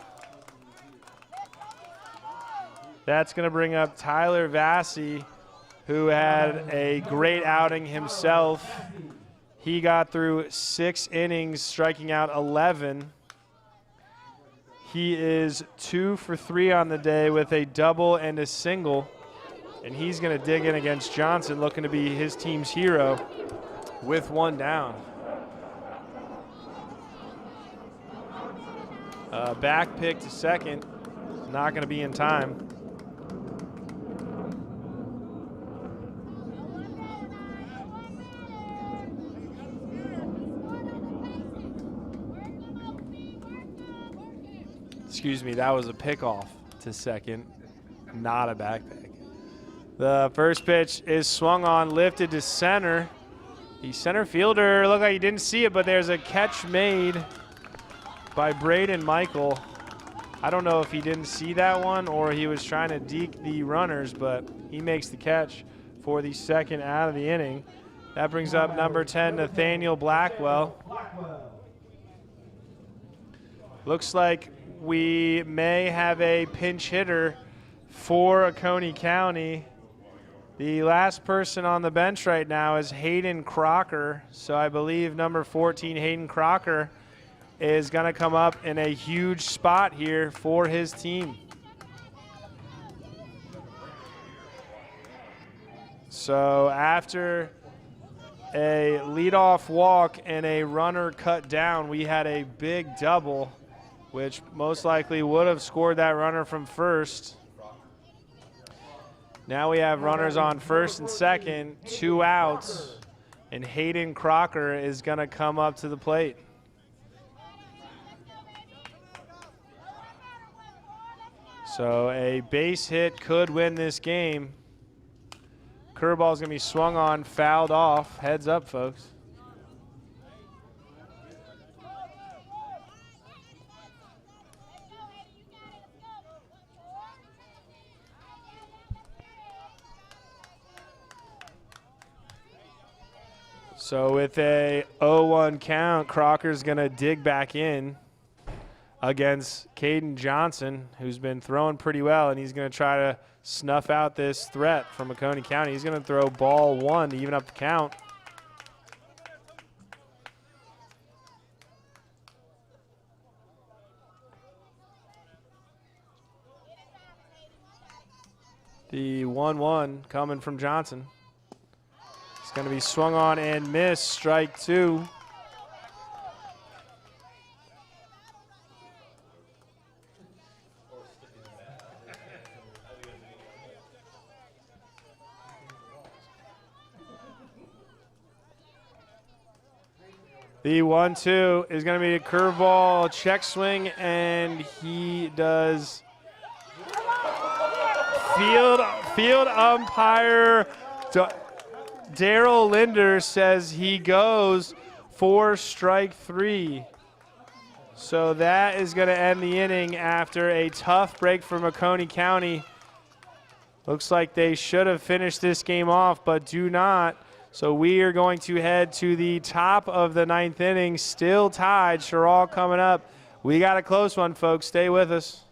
That's going to bring up Tyler Vassy, who had a great outing himself. He got through 6 innings, striking out 11. He is 2 for 3 on the day with a double and a single. And he's going to dig in against Johnson, looking to be his team's hero with 1 down. Back pick to second, not going to be in time. Excuse me, that was a pickoff to second, not a back pick. The first pitch is swung on, lifted to center. The center fielder looked like he didn't see it, but there's a catch made by Braden Michael. I don't know if he didn't see that one or he was trying to deke the runners, but he makes the catch for the second out of the inning. That brings up number 10, Nathaniel Blackwell. Looks like we may have a pinch hitter for Oconee County. The last person on the bench right now is Hayden Crocker. So I believe number 14, Hayden Crocker, is going to come up in a huge spot here for his team. So after a leadoff walk and a runner cut down, we had a big double, which most likely would have scored that runner from first. Now we have runners on first and second, 2 outs, and Hayden Crocker is going to come up to the plate. So a base hit could win this game. Curveball's going to be swung on, fouled off. Heads up, folks. So with a 0-1 count, Crocker's going to dig back in against Caden Johnson, who's been throwing pretty well, and he's going to try to snuff out this threat from Oconee County. He's going to throw ball 1 to even up the count. The 1-1 coming from Johnson. It's going to be swung on and missed, strike 2. The 1-2 is going to be a curveball, check swing, and he does. Field umpire Daryl Linder says he goes for strike 3. So that is going to end the inning after a tough break from Oconee County. Looks like they should have finished this game off, but do not. So we are going to head to the top of the 9th inning, still tied. CHERAW coming up. We got a close one, folks. Stay with us.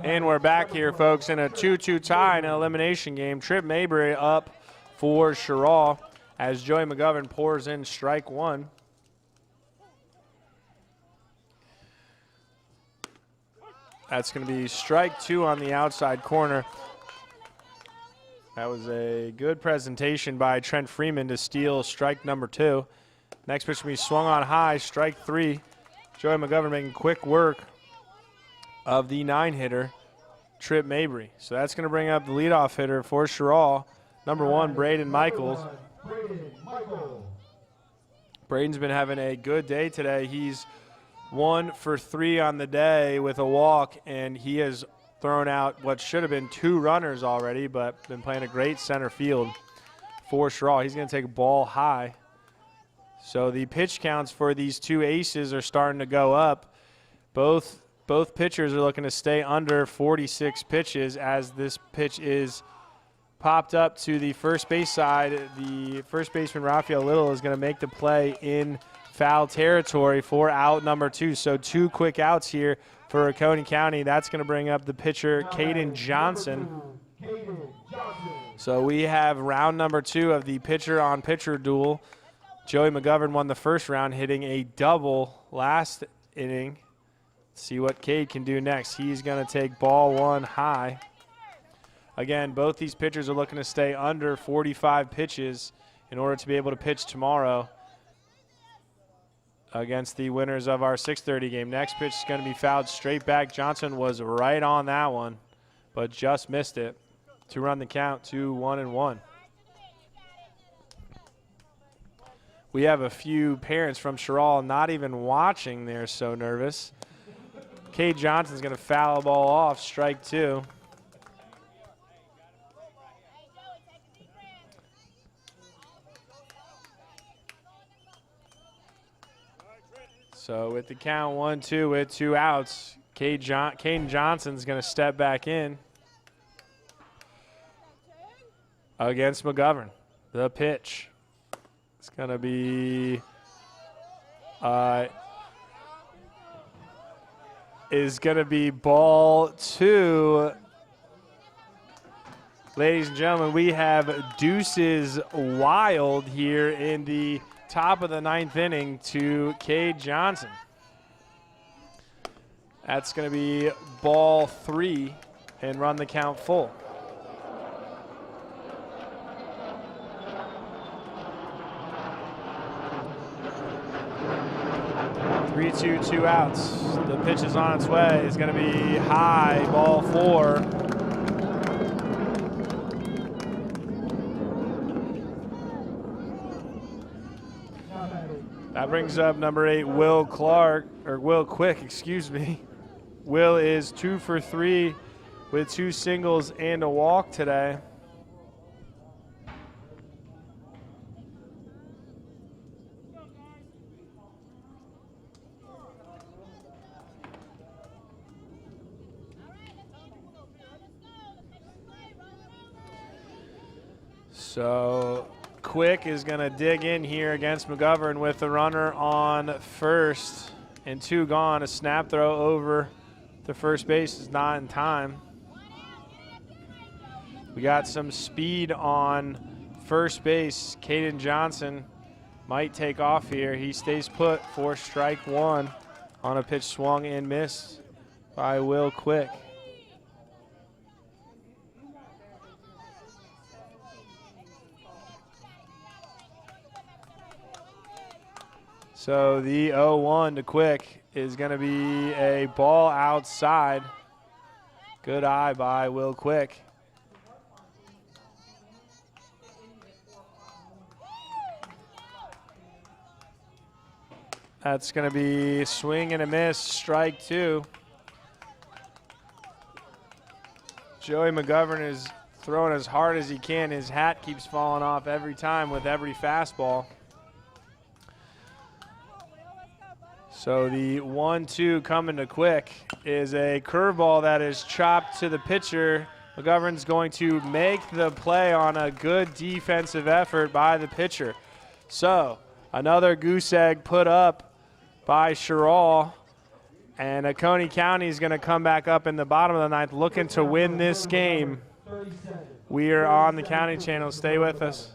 And we're back here, folks, in a 2-2 tie in an elimination game. Trip Mabry up for CHERAW as Joey Mcgovern pours in strike one. That's going to be strike two on the outside corner. That was a good presentation by Trent Freeman to steal strike number two. Next pitch will be swung on high, strike three. Joey Mcgovern making quick work of the 9-hitter, Trip Mabry. So that's going to bring up the leadoff hitter for CHERAW, number one, Braden Michael. Braden's been having a good day today. He's 1 for 3 on the day with a walk, and he has thrown out what should have been 2 runners already, but been playing a great center field for CHERAW. He's going to take a ball high. So the pitch counts for these two aces are starting to go up. Both pitchers are looking to stay under 46 pitches as this pitch is popped up to the first base side. The first baseman, Rafael Little, is going to make the play in foul territory for out number 2. So 2 quick outs here for Oconee County. That's going to bring up the pitcher, Caden Johnson. So we have round number 2 of the pitcher-on-pitcher duel. Joey Mcgovern won the first round, hitting a double last inning. See what Cade can do next. He's going to take ball 1 high. Again, both these pitchers are looking to stay under 45 pitches in order to be able to pitch tomorrow against the winners of our 6:30 game. Next pitch is going to be fouled straight back. Johnson was right on that one, but just missed it to run the count to 1-1. We have a few parents from CHERAW not even watching. They're so nervous. Caden Johnson's going to foul a ball off, strike 2. So with the count 1-2 with 2 outs, Caden Johnson's going to step back in against Mcgovern. The pitch. It's going to be ball 2. Ladies and gentlemen, we have deuces wild here in the top of the 9th inning to Caden Johnson. That's going to be ball 3 and run the count full. 3-2, 2 outs. The pitch is on its way. It's going to be high, ball 4. That brings up number 8, Will Quick, excuse me. Will is 2 for 3 with 2 singles and a walk today. So Quick is going to dig in here against Mcgovern with the runner on first and 2 gone. A snap throw over the first base is not in time. We got some speed on first base. Caden Johnson might take off here. He stays put for strike 1 on a pitch swung and missed by Will Quick. So the 0-1 to Quick is going to be a ball outside. Good eye by Will Quick. That's going to be swing and a miss, strike 2. Joey Mcgovern is throwing as hard as he can. His hat keeps falling off every time with every fastball. So the 1-2 coming to Quick is a curveball that is chopped to the pitcher. McGovern's going to make the play on a good defensive effort by the pitcher. So another goose egg put up by CHERAW And Oconee County is going to come back up in the bottom of the ninth, looking to win this game. We are on the county channel. Stay with us.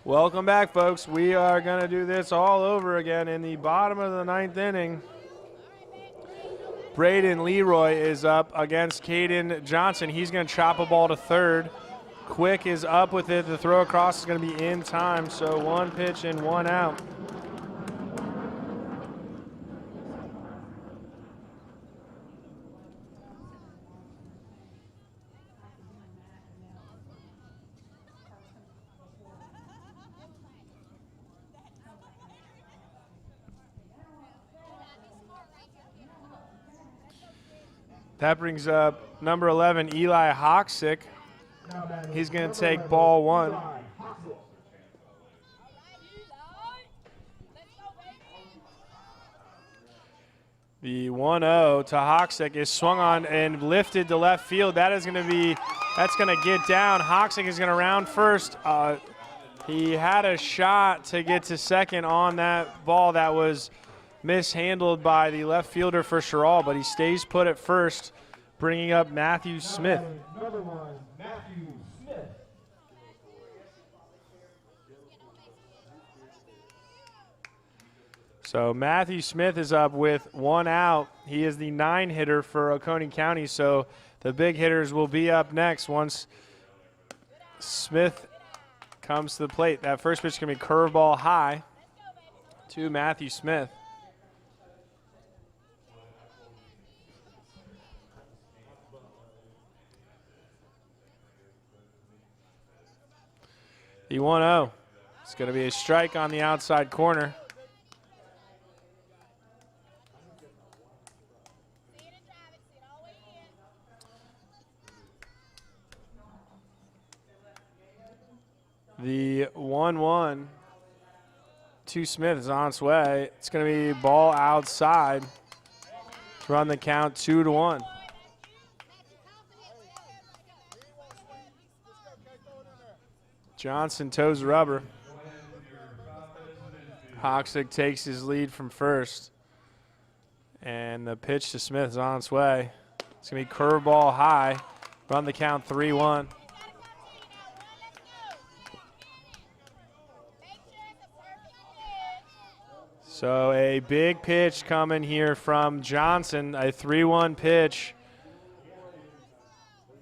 Welcome back, folks. We are going to do this all over again in the bottom of the ninth inning. Braden Leroy is up against Caden Johnson. He's going to chop a ball to third. Quick is up with it. The throw across is going to be in time, so one pitch and one out. That brings up number 11, Eli Hoxick. He's going to take ball one. The 1-0 to Hoxick is swung on and lifted to left field. That's going to get down. Hoxick is going to round first. He had a shot to get to second on that ball that was mishandled by the left fielder for CHERAW, but he stays put at first, bringing up Matthew Smith. Number 1, Matthew Smith. So Matthew Smith is up with one out. He is the 9 hitter for Oconee County, so the big hitters will be up next once Smith comes to the plate. That first pitch is going to be curveball high to Matthew Smith. The 1-0. It's going to be a strike on the outside corner. The 1-1 to Smith is on its way. It's going to be ball outside to run the count 2-1. Johnson toes the rubber. Hoxick takes his lead from first. And the pitch to Smith is on its way. It's going to be curveball high. Run the count 3-1. So a big pitch coming here from Johnson. A 3-1 pitch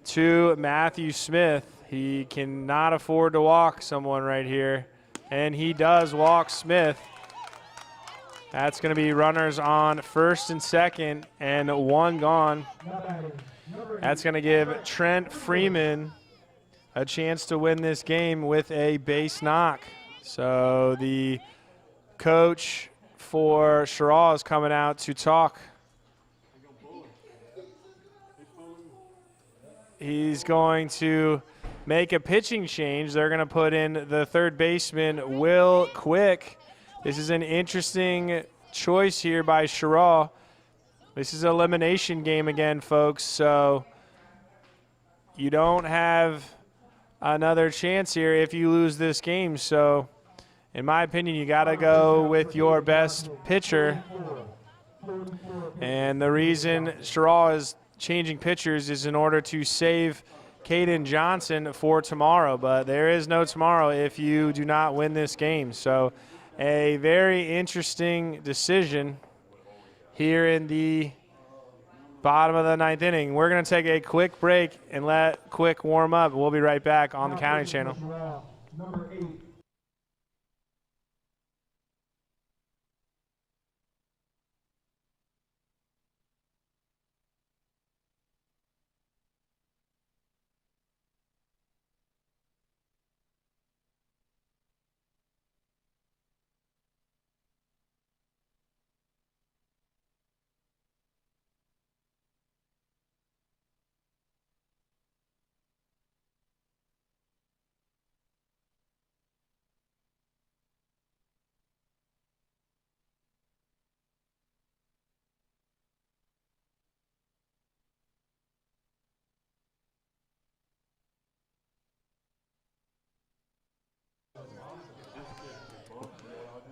to Matthew Smith. He cannot afford to walk someone right here, and he does walk Smith. That's going to be runners on first and second, and one gone. That's going to give Trent Freeman a chance to win this game with a base knock. So the coach for CHERAW is coming out to talk. he's going to make a pitching change. They're going to put in the third baseman, Will Quick. This is an interesting choice here by CHERAW. This is an elimination game again, folks, so you don't have another chance here if you lose this game. So, in my opinion, you got to go with your best pitcher. And the reason CHERAW is changing pitchers is in order to save Caden Johnson for tomorrow. But there is no tomorrow if you do not win this game. So, a very interesting decision here in the bottom of the ninth inning. We're going to take a quick break and let Quick warm up. We'll be right back on the County Channel. Number 8.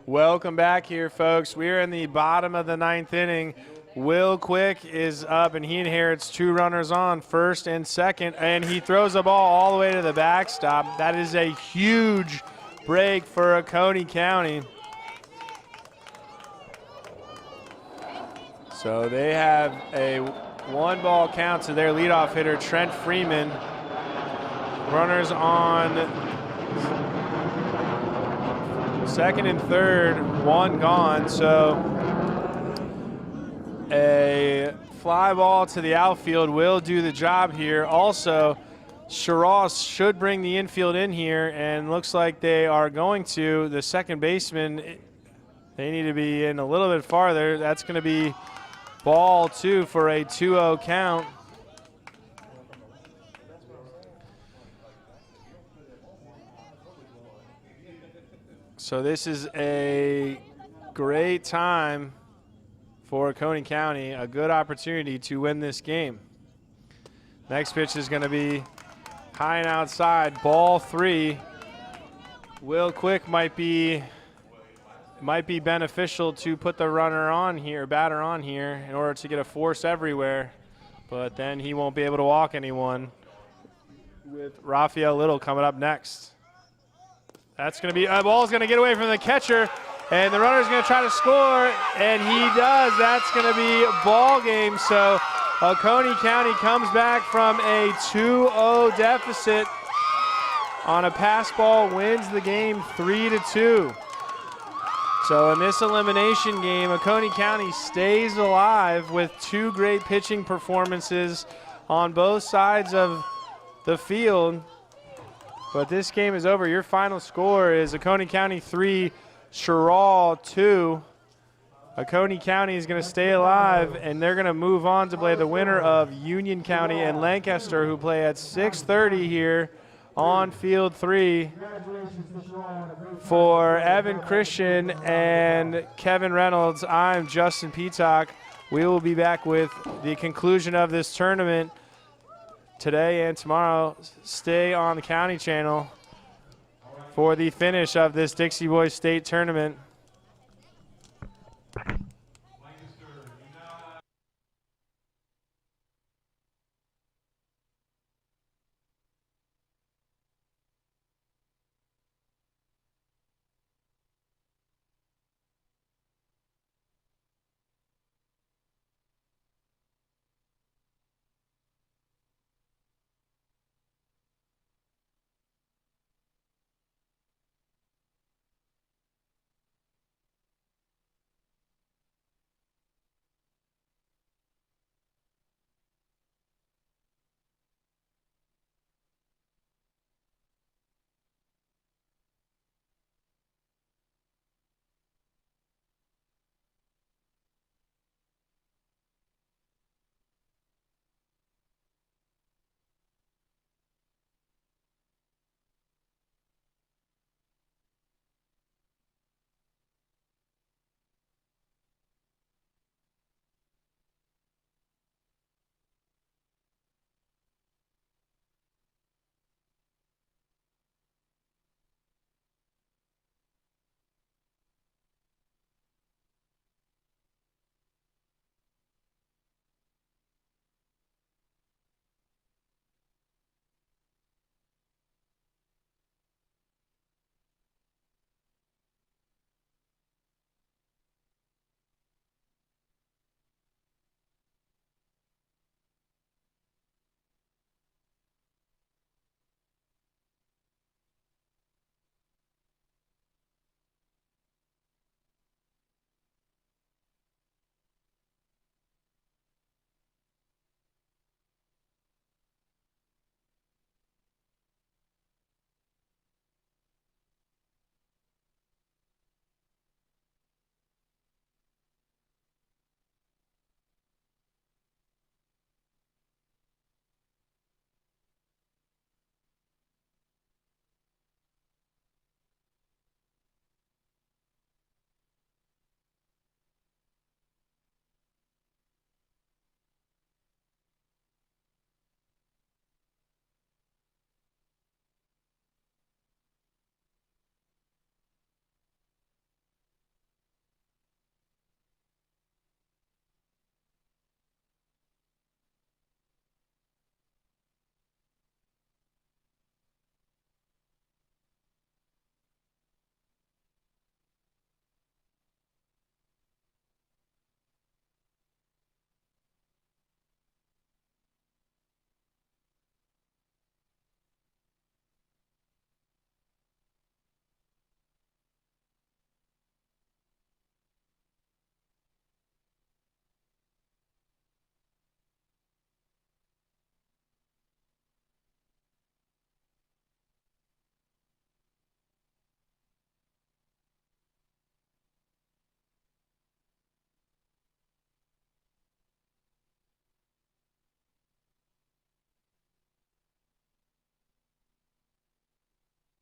Welcome back here, folks. We're in the bottom of the ninth inning. Will Quick is up, and he inherits 2 runners on, first and second, and he throws the ball all the way to the backstop. That is a huge break for Oconee County. So they have a 1-ball count to their leadoff hitter, Trent Freeman. Runners on second and third, 1 gone. So a fly ball to the outfield will do the job here. Also, CHERAW should bring the infield in here, and looks like they are going to. The second baseman, they need to be in a little bit farther. That's going to be ball 2 for a 2-0 count. So this is a great time for Oconee County, a good opportunity to win this game. Next pitch is going to be high and outside, ball 3. Will Quick might be beneficial to put the runner on here, batter on here, in order to get a force everywhere, but then he won't be able to walk anyone with Raphael Little coming up next. That's going to be, ball's going to get away from the catcher, and the runner's going to try to score, and he does. That's going to be ball game. So Oconee County comes back from a 2-0 deficit on a pass ball, wins the game 3-2. So in this elimination game, Oconee County stays alive with 2 great pitching performances on both sides of the field. But this game is over. Your final score is Oconee County 3, CHERAW 2. Oconee County is going to stay alive, and they're going to move on to play the winner of Union County and Lancaster, who play at 6:30 here on Field 3. For Evan Christian and Kevin Reynolds, I'm Justin Peacock. We will be back with the conclusion of this tournament today and tomorrow. Stay on the County Channel for the finish of this Dixie Boys State Tournament.